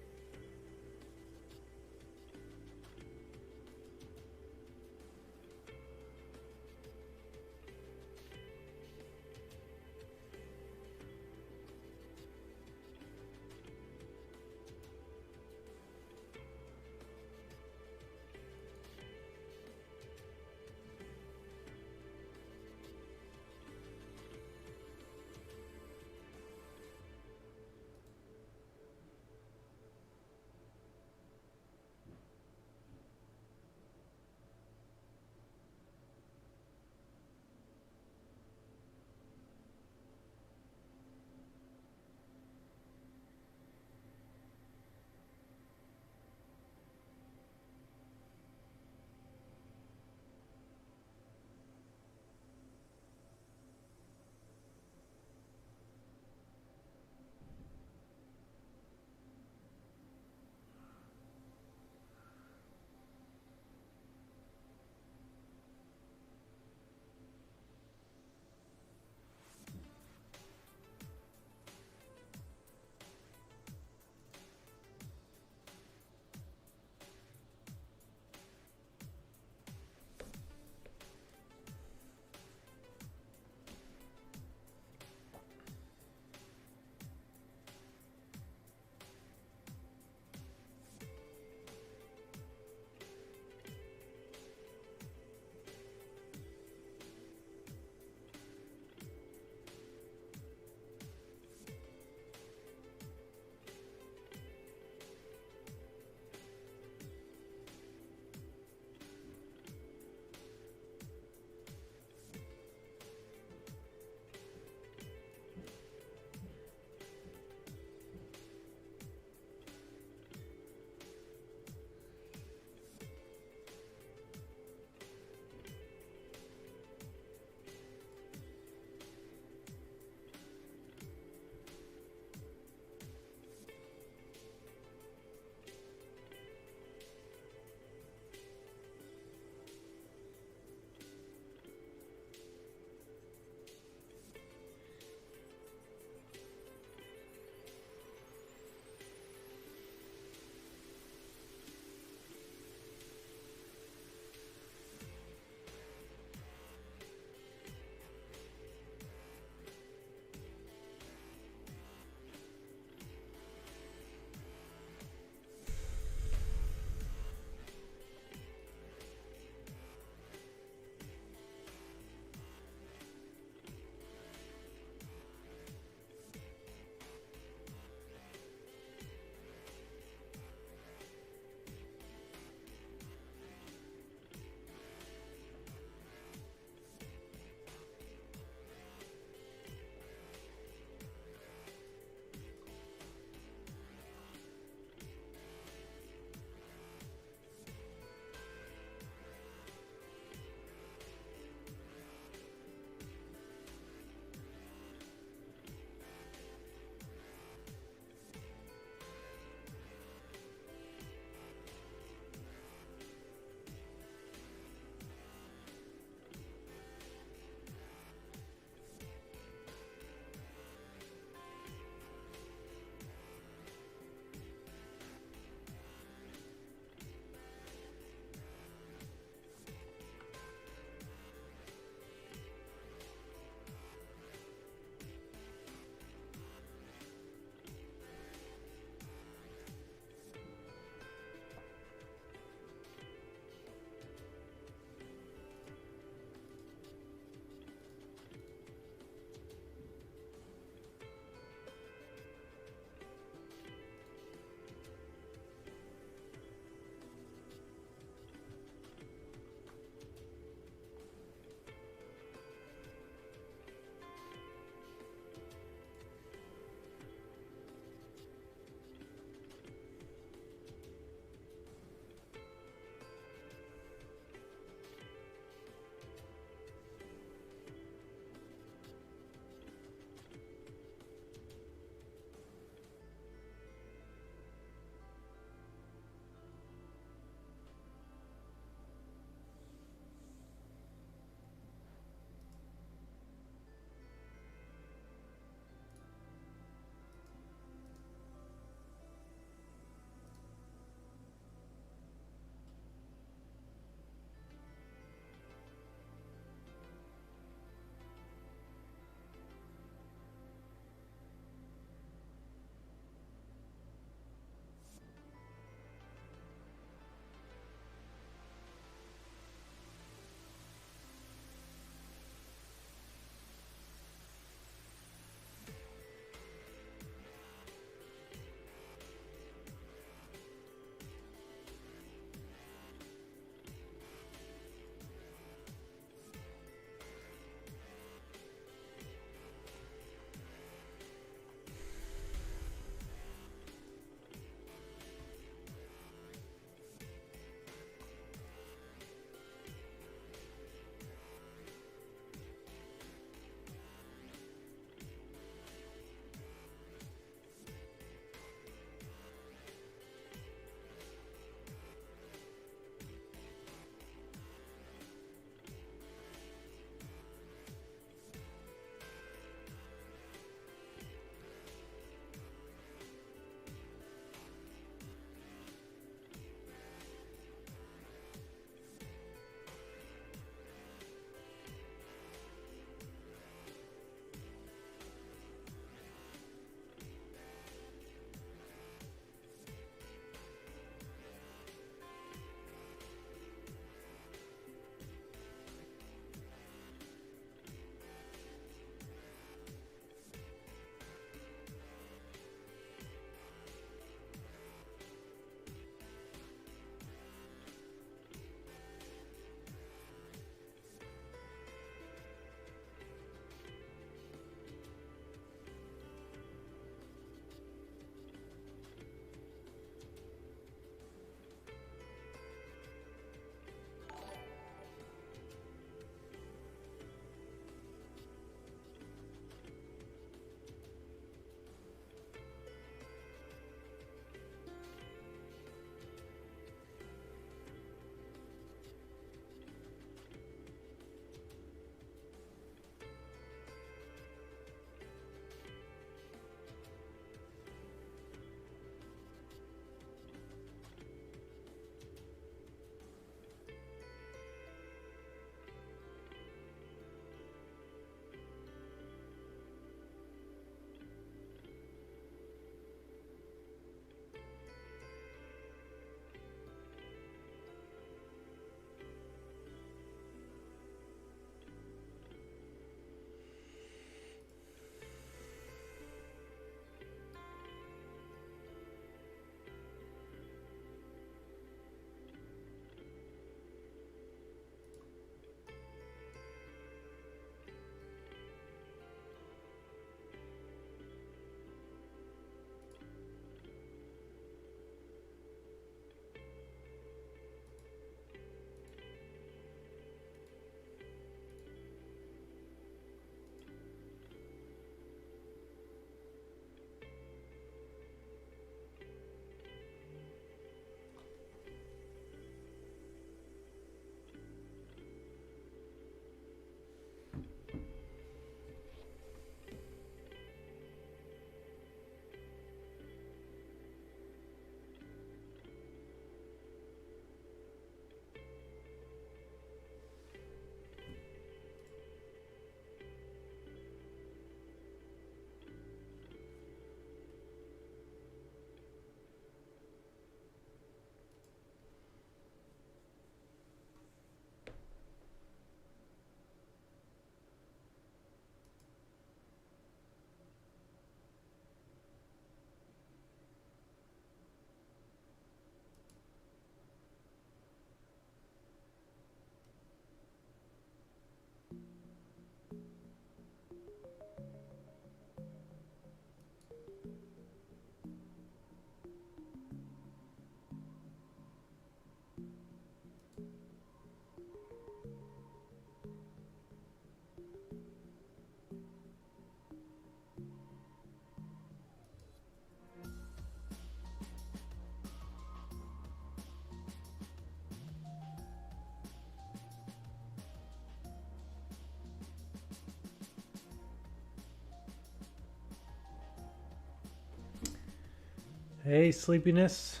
Hey, Sleepiness.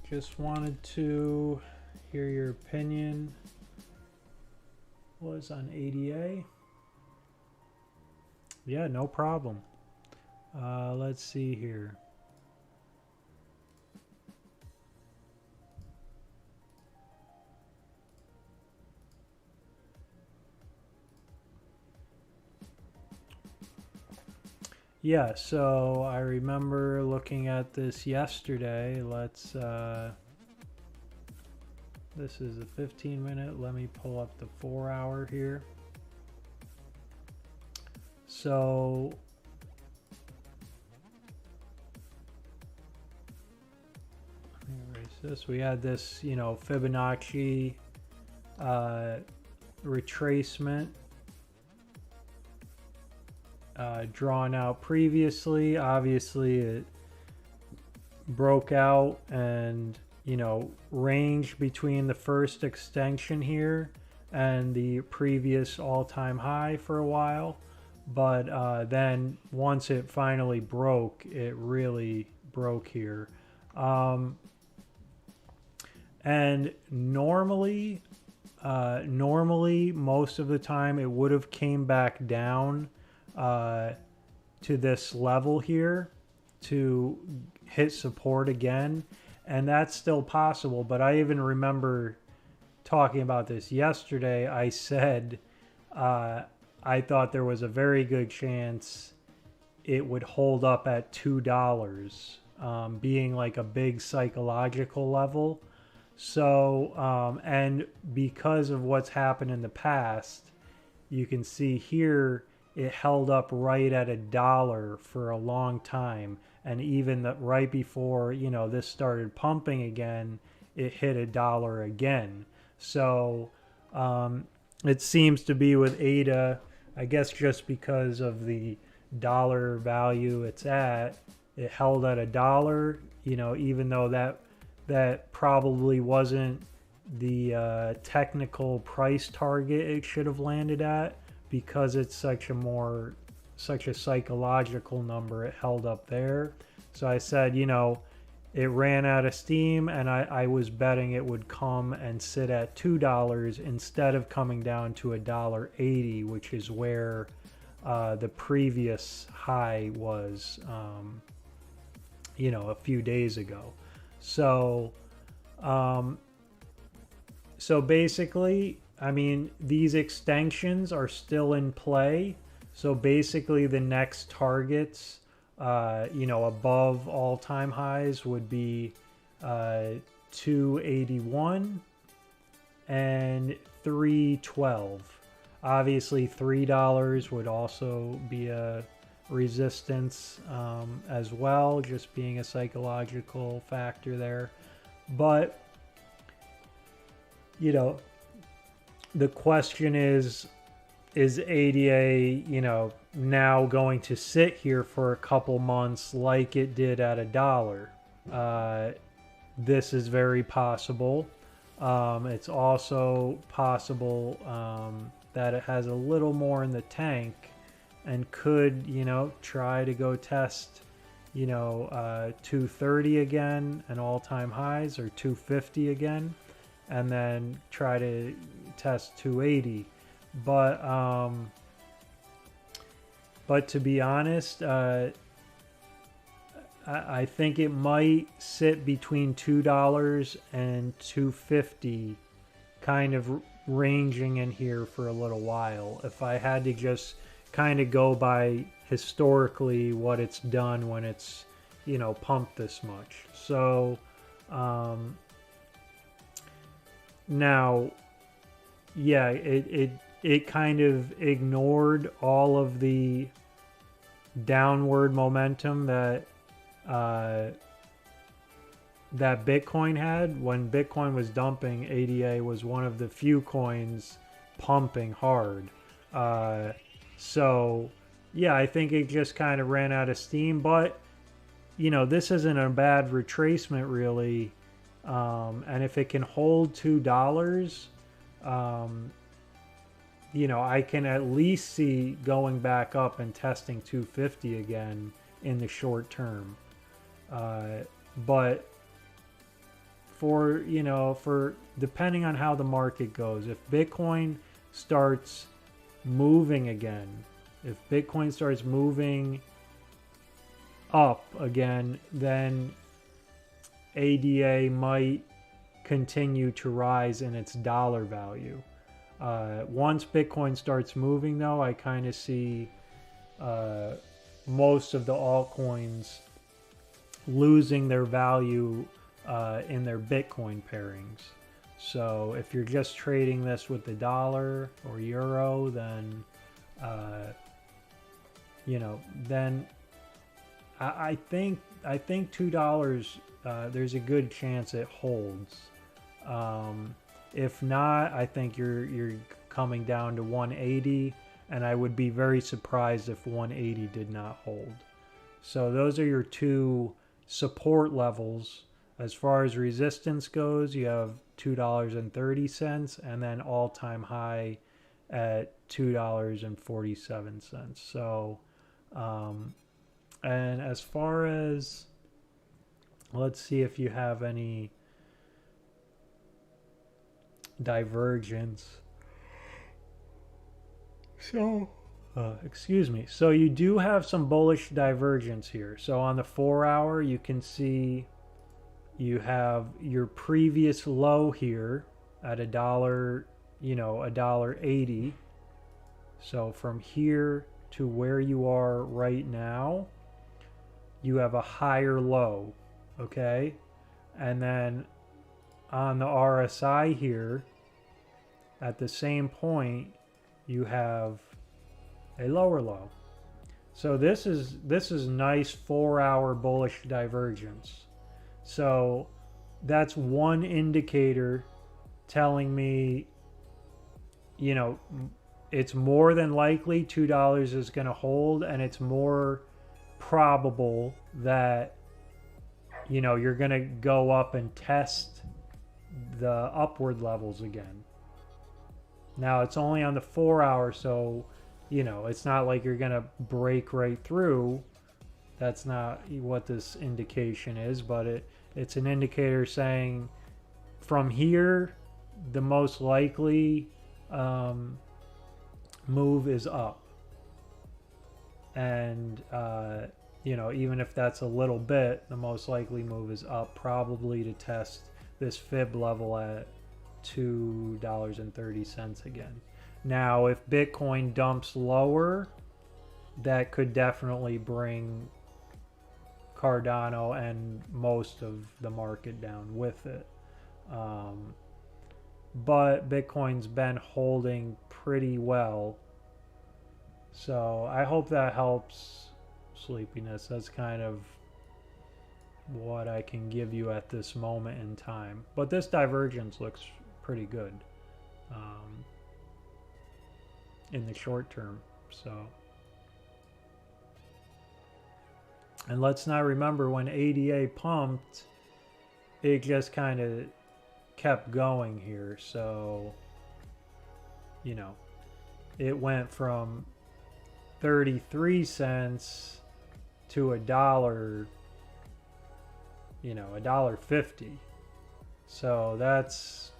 Just wanted to hear your opinion. Was on ADA. Yeah, no problem. Let's see here. Yeah, so I remember looking at this yesterday. This is a 15-minute. Let me pull up the 4-hour here. So let me erase this. We had this, Fibonacci retracement drawn out previously. Obviously, it broke out and range between the first extension here and the previous all-time high for a while, but then once it finally broke, it really broke here. And normally most of the time it would have came back down to this level here to hit support again, and that's still possible. But I even remember talking about this yesterday. I said I thought there was a very good chance it would hold up at $2, being like a big psychological level. So and because of what's happened in the past, you can see here it held up right at $1 for a long time, and even right before this started pumping again, it hit $1 again. So it seems to be with ADA, I guess just because of the dollar value it's at, it held at $1, even though that probably wasn't the technical price target it should have landed at, because it's such a psychological number. It held up there. So I said, it ran out of steam, and I was betting it would come and sit at $2 instead of coming down to $1.80, which is where the previous high was, a few days ago. So basically, I mean, these extensions are still in play. So basically the next targets, above all-time highs would be 281 and 312. Obviously $3 would also be a resistance as well, just being a psychological factor there. But the question is ADA, now going to sit here for a couple months like it did at $1? This is very possible. It's also possible that it has a little more in the tank and could, try to go test, 230 again and all-time highs, or 250 again, and then try to test 280. But to be honest, I think it might sit between $2 and $2.50, kind of ranging in here for a little while, if I had to just kind of go by historically what it's done when it's pumped this much. So now, yeah, it kind of ignored all of the downward momentum that Bitcoin had. When Bitcoin was dumping, ADA was one of the few coins pumping hard. So yeah, I think it just kind of ran out of steam. But this isn't a bad retracement really. And if it can hold $2, I can at least see going back up and testing 250 again in the short term. But for, for depending on how the market goes, if Bitcoin starts moving again, if Bitcoin starts moving up again, then ADA might continue to rise in its dollar value. Once Bitcoin starts moving, though, I kind of see most of the altcoins losing their value in their Bitcoin pairings. So if you're just trading this with the dollar or euro, then then I think $2. There's a good chance it holds. If not, I think you're coming down to 180, and I would be very surprised if 180 did not hold. So those are your two support levels. As far as resistance goes, you have $2.30, and then all-time high at $2.47. So, and as far as, let's see if you have any divergence. So, excuse me. So you do have some bullish divergence here. So on the 4-hour, you can see you have your previous low here at $1.80. So from here to where you are right now, you have a higher low, okay? And then on the RSI here, at the same point, you have a lower low. So this is nice 4-hour bullish divergence. So that's one indicator telling me, it's more than likely $2 is going to hold, and it's more probable that, you're going to go up and test the upward levels again. Now it's only on the 4-hour, so it's not like you're gonna break right through. That's not what this indication is, but it's an indicator saying from here the most likely move is up, and even if that's a little bit, the most likely move is up, probably to test this fib level at $2.30 again. Now, if Bitcoin dumps lower, that could definitely bring Cardano and most of the market down with it. But Bitcoin's been holding pretty well. So I hope that helps. Sleepiness, that's kind of what I can give you at this moment in time. But this divergence looks pretty good in the short term. So, and let's not remember when ADA pumped, it just kind of kept going here. So, it went from 33 cents to $1, $1.50. So that's,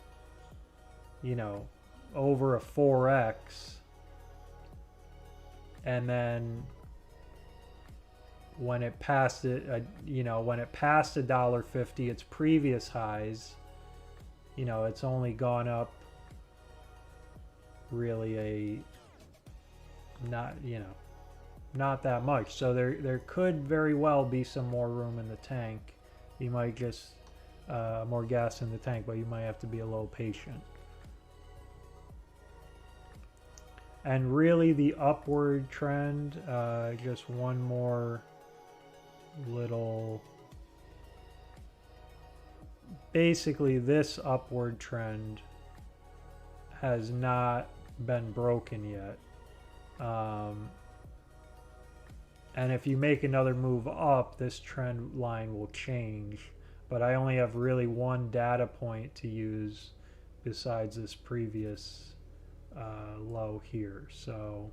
over a 4x. And then when it passed it, when it passed $1.50, its previous highs, it's only gone up really not that much. So there could very well be some more room in the tank. You might just more gas in the tank, but you might have to be a little patient. And really the upward trend, just one more little, basically this upward trend has not been broken yet. And if you make another move up, this trend line will change. But I only have really one data point to use besides this previous low here. So,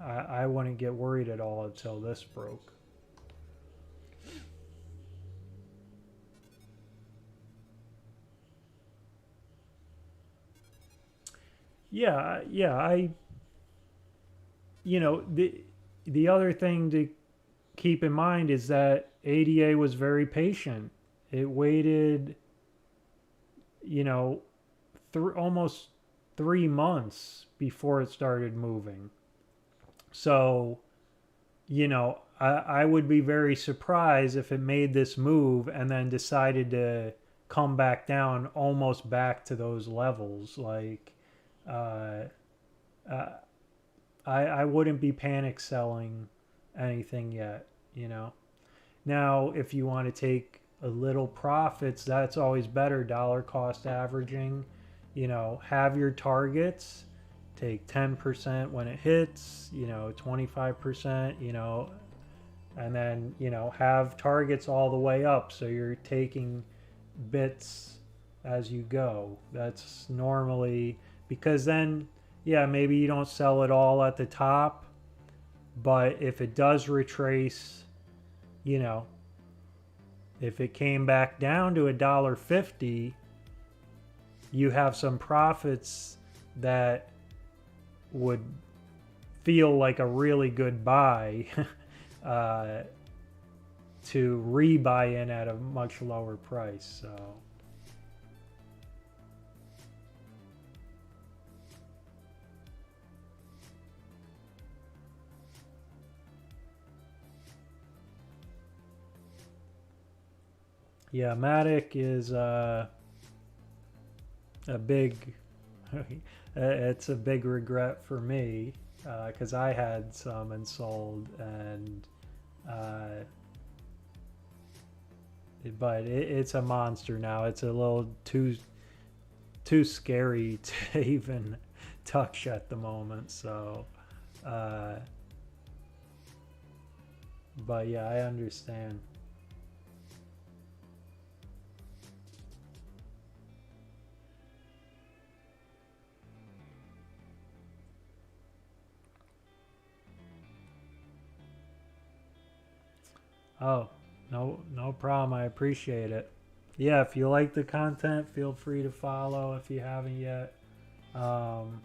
I wouldn't get worried at all until this broke. yeah, the other thing to keep in mind is that ADA was very patient. It waited, you know, almost 3 months before it started moving. So, I would be very surprised if it made this move and then decided to come back down almost back to those levels. Like, uh, uh, I wouldn't be panic selling anything yet, you know. Now, if you want to take a little profits, that's always better. Dollar cost averaging, have your targets, take 10% when it hits, 25%, and then, have targets all the way up. So you're taking bits as you go. That's normally because then, yeah, maybe you don't sell it all at the top, but if it does retrace, you know, if it came back down to $1.50, you have some profits that would feel like a really good buy to rebuy in at a much lower price. So yeah, Matic is a big it's a big regret for me because I had some and sold, and but it's a monster now. It's a little too scary to even touch at the moment. So uh, but yeah, I understand. Oh, no problem. I appreciate it. Yeah, if you like the content, feel free to follow if you haven't yet. Um,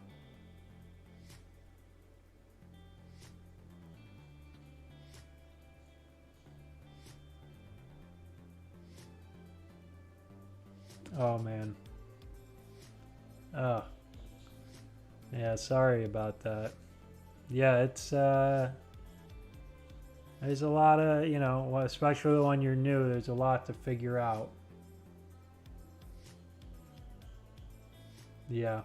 oh man. Oh, yeah, sorry about that. Yeah, it's there's a lot of, especially when you're new, there's a lot to figure out. Yeah.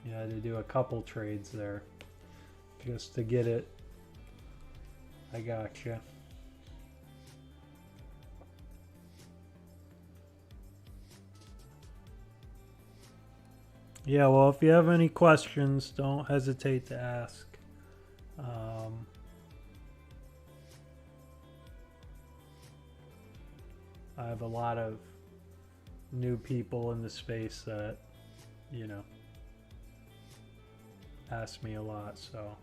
Yeah, to do a couple trades there just to get it. I gotcha. Yeah, well, if you have any questions, don't hesitate to ask. Um, I have a lot of new people in the space that, you know, ask me a lot, so.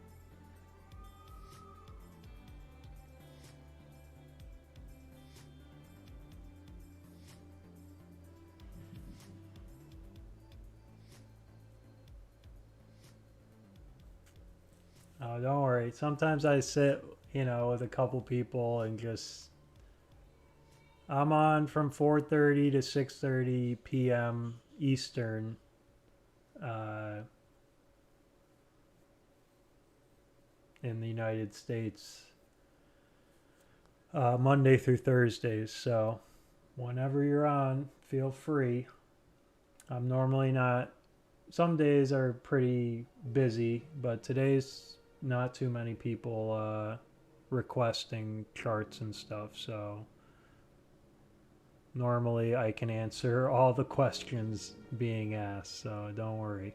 Oh, don't worry. Sometimes I sit, with a couple people and just I'm on from 4:30 to 6:30 p.m. Eastern, uh, in the United States, Monday through Thursdays. So whenever you're on, feel free. I'm normally not. Some days are pretty busy, but today's not too many people requesting charts and stuff. So normally I can answer all the questions being asked. So don't worry.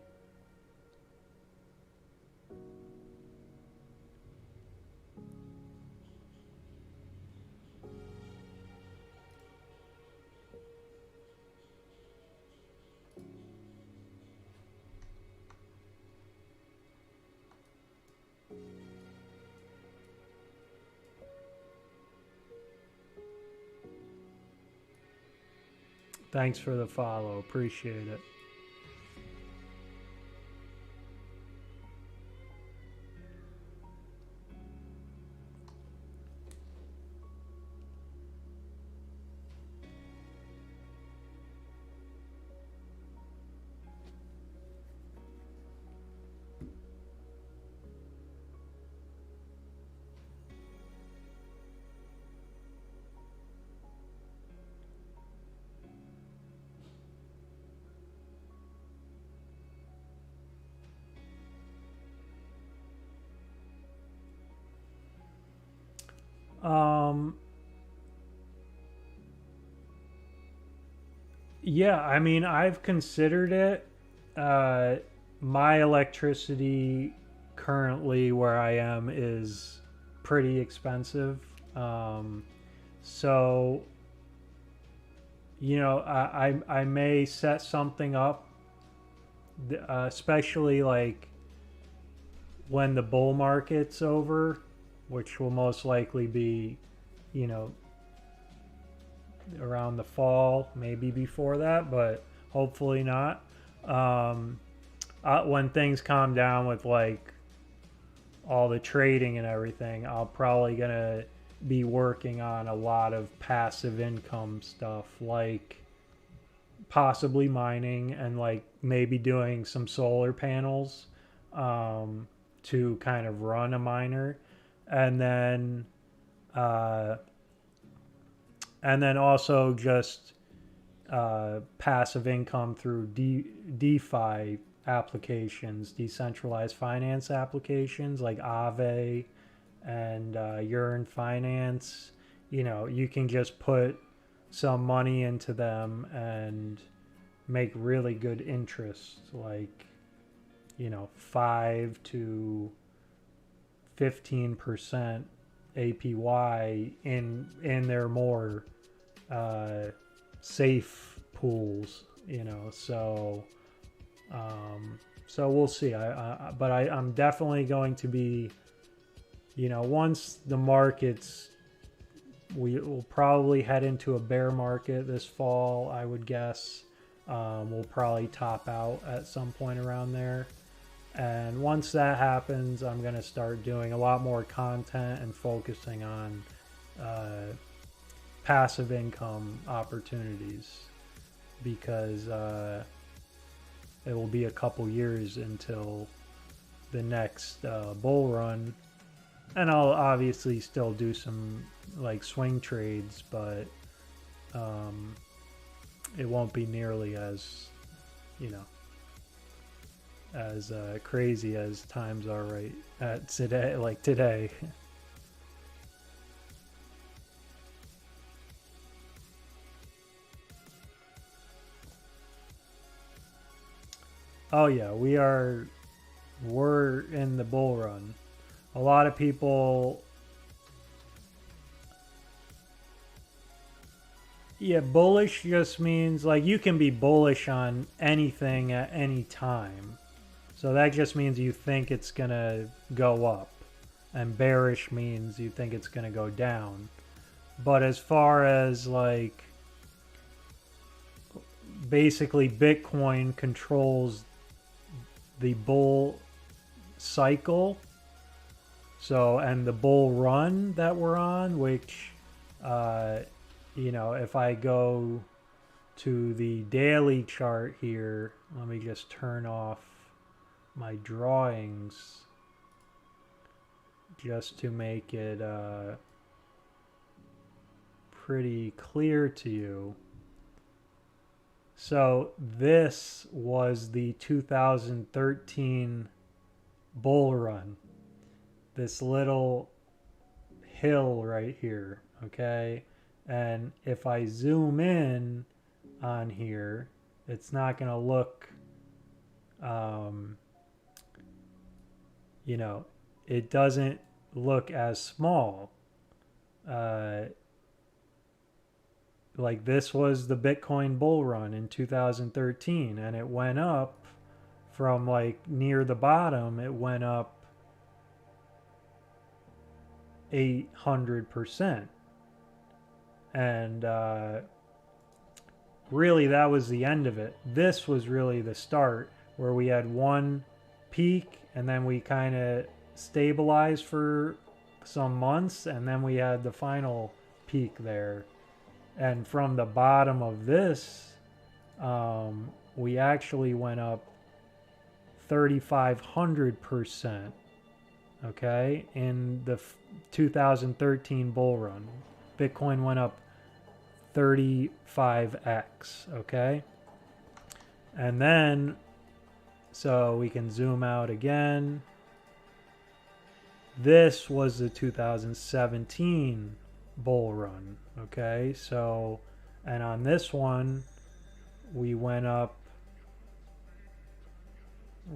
Thanks for the follow. Appreciate it. Um, yeah, I mean, I've considered it. Uh, my electricity currently where I am is pretty expensive. Um, so, I may set something up, especially like when the bull market's over, which will most likely be, you know, around the fall, maybe before that, but hopefully not. Um, when things calm down with like all the trading and everything, I'll probably gonna be working on a lot of passive income stuff, like possibly mining and like maybe doing some solar panels um, to kind of run a miner, and then uh, also just passive income through DeFi applications, decentralized finance applications like Aave and Yearn Finance. You can just put some money into them and make really good interest, like 5 to 15% APY in their more uh, safe pools. So we'll see. I'm definitely going to be, once the markets, we will probably head into a bear market this fall, I would guess. We'll probably top out at some point around there. And once that happens, I'm going to start doing a lot more content and focusing on passive income opportunities, because it will be a couple years until the next bull run. And I'll obviously still do some like swing trades, but it won't be nearly as, as crazy as times are right at today, like today. Oh yeah, we're in the bull run. A lot of people, yeah, bullish just means like you can be bullish on anything at any time. So that just means you think it's going to go up. And bearish means you think it's going to go down. But as far as like basically Bitcoin controls the bull cycle. So, and the bull run that we're on, which, if I go to the daily chart here, let me just turn off my drawings just to make it pretty clear to you. So this was the 2013 bull run. This little hill right here, okay? And if I zoom in on here, it's not going to look, it doesn't look as small. Like this was the Bitcoin bull run in 2013, and it went up from like near the bottom, it went up 800%. And really that was the end of it. This was really the start, where we had one peak and then we kind of stabilized for some months, and then we had the final peak there. And from the bottom of this, we actually went up 3,500%, okay, in the 2013 bull run. Bitcoin went up 35x, okay? And then, so we can zoom out again. This was the 2017 bull run. Okay, so, and on this one, we went up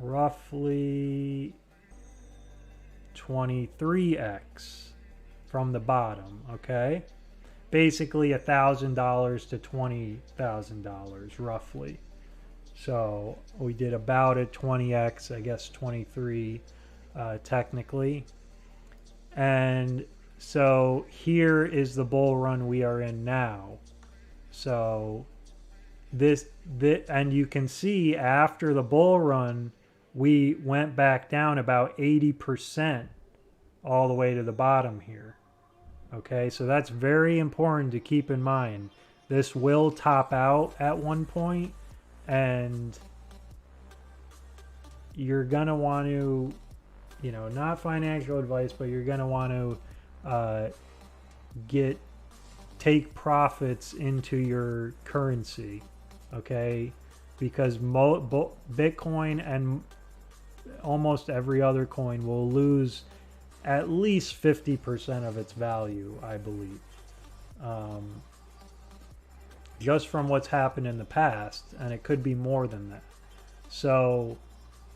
roughly 23x from the bottom. Okay, basically $1,000 to $20,000 roughly. So we did about a 20x, I guess 23 technically. And so here is the bull run we are in now. So this and you can see after the bull run, we went back down about 80% all the way to the bottom here. Okay, so that's very important to keep in mind. This will top out at one point, and you're gonna want to, you know, not financial advice, but you're gonna want to take profits into your currency. Okay, because Bitcoin and almost every other coin will lose at least 50% of its value, I believe, just from what's happened in the past, and it could be more than that. So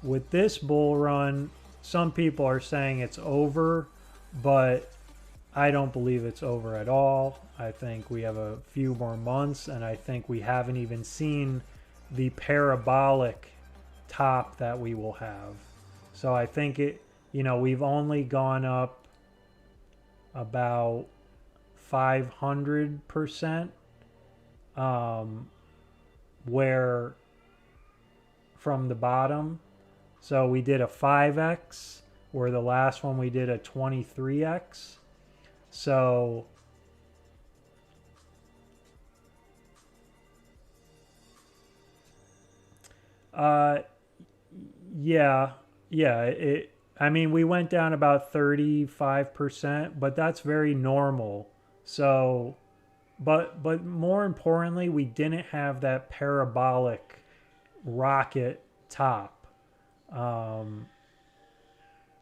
with this bull run, some people are saying it's over, but I don't believe it's over at all. I think we have a few more months, and I think we haven't even seen the parabolic top that we will have. So I think it, you know, we've only gone up about 500%, where from the bottom. So we did a 5x, where the last one we did a 23x. So yeah, I mean, we went down about 35%, but that's very normal. So, but more importantly, we didn't have that parabolic rocket top.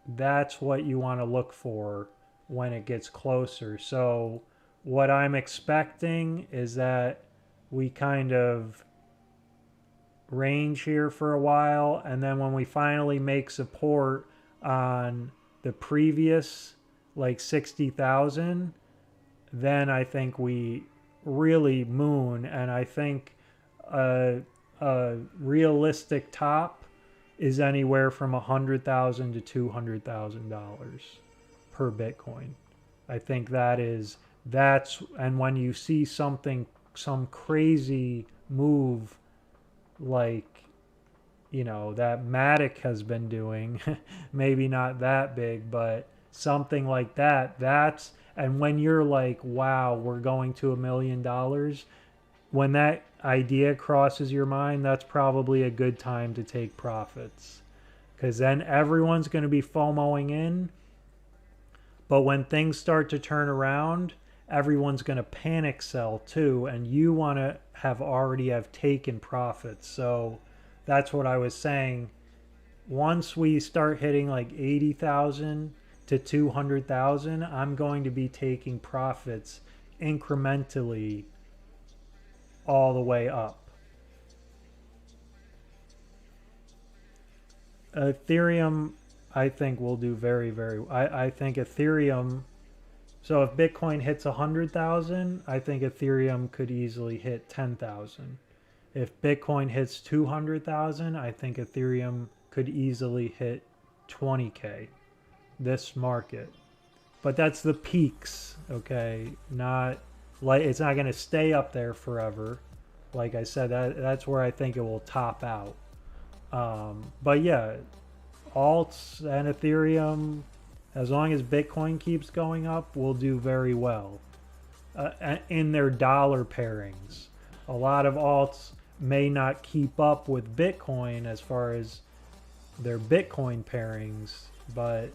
That's what you want to look for when it gets closer. So what I'm expecting is that we kind of range here for a while, and then when we finally make support on the previous like 60,000, then I think we really moon, and I think a realistic top is anywhere from $100,000 to $200,000 per Bitcoin. I think that's and when you see some crazy move like, you know, that Matic has been doing, maybe not that big, but something like that, and when you're like, wow, we're going to $1 million, when that idea crosses your mind, that's probably a good time to take profits, because then everyone's going to be FOMOing in. But when things start to turn around, everyone's going to panic sell too, and you want to already have taken profits. So that's what I was saying. Once we start hitting like 80,000 to 200,000, I'm going to be taking profits incrementally all the way up. Ethereum, I think, will do very, very. I think Ethereum. So if Bitcoin hits 100,000, I think Ethereum could easily hit 10,000. If Bitcoin hits 200,000, I think Ethereum could easily hit 20K. This market, but that's the peaks. Okay, not like it's not going to stay up there forever. Like I said, that's where I think it will top out. But yeah, alts and Ethereum, as long as Bitcoin keeps going up, will do very well in their dollar pairings. A lot of alts may not keep up with Bitcoin as far as their Bitcoin pairings, but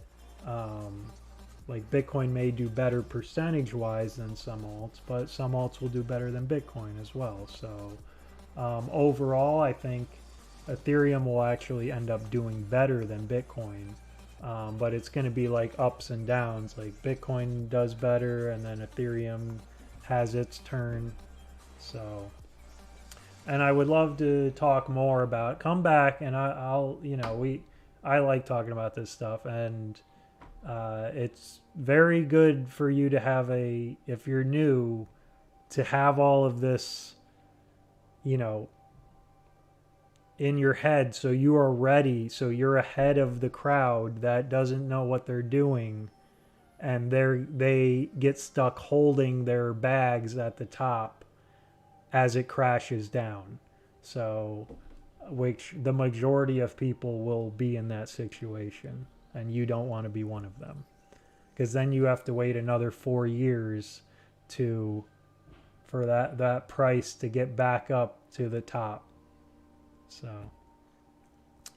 like Bitcoin may do better percentage wise than some alts, but some alts will do better than Bitcoin as well. So overall, I think Ethereum will actually end up doing better than Bitcoin But it's going to be like ups and downs. Like Bitcoin does better, and then Ethereum has its turn. So, and I would love to talk more about. Come back, and I'll I like talking about this stuff, and it's very good for you to have if you're new, to have all of this, you know, in your head, so you are ready, so you're ahead of the crowd that doesn't know what they're doing, and they get stuck holding their bags at the top as it crashes down. So, which the majority of people will be in that situation, and you don't want to be one of them, because then you have to wait another 4 years for that price to get back up to the top. So,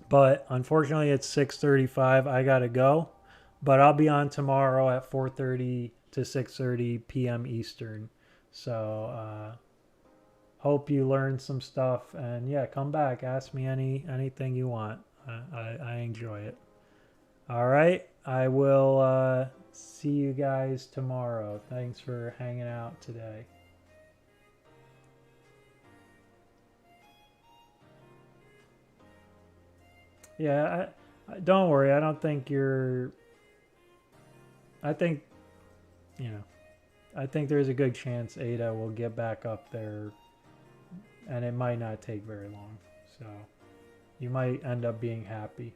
but unfortunately it's 6:35. I gotta go, but I'll be on tomorrow at 4:30 to 6:30 p.m. Eastern. So hope you learned some stuff, and yeah, come back, ask me anything you want. I enjoy it. All right, I will see you guys tomorrow. Thanks for hanging out today. Yeah, don't worry. I don't think you're. I think, you know, I think there's a good chance Ada will get back up there, and it might not take very long. So you might end up being happy.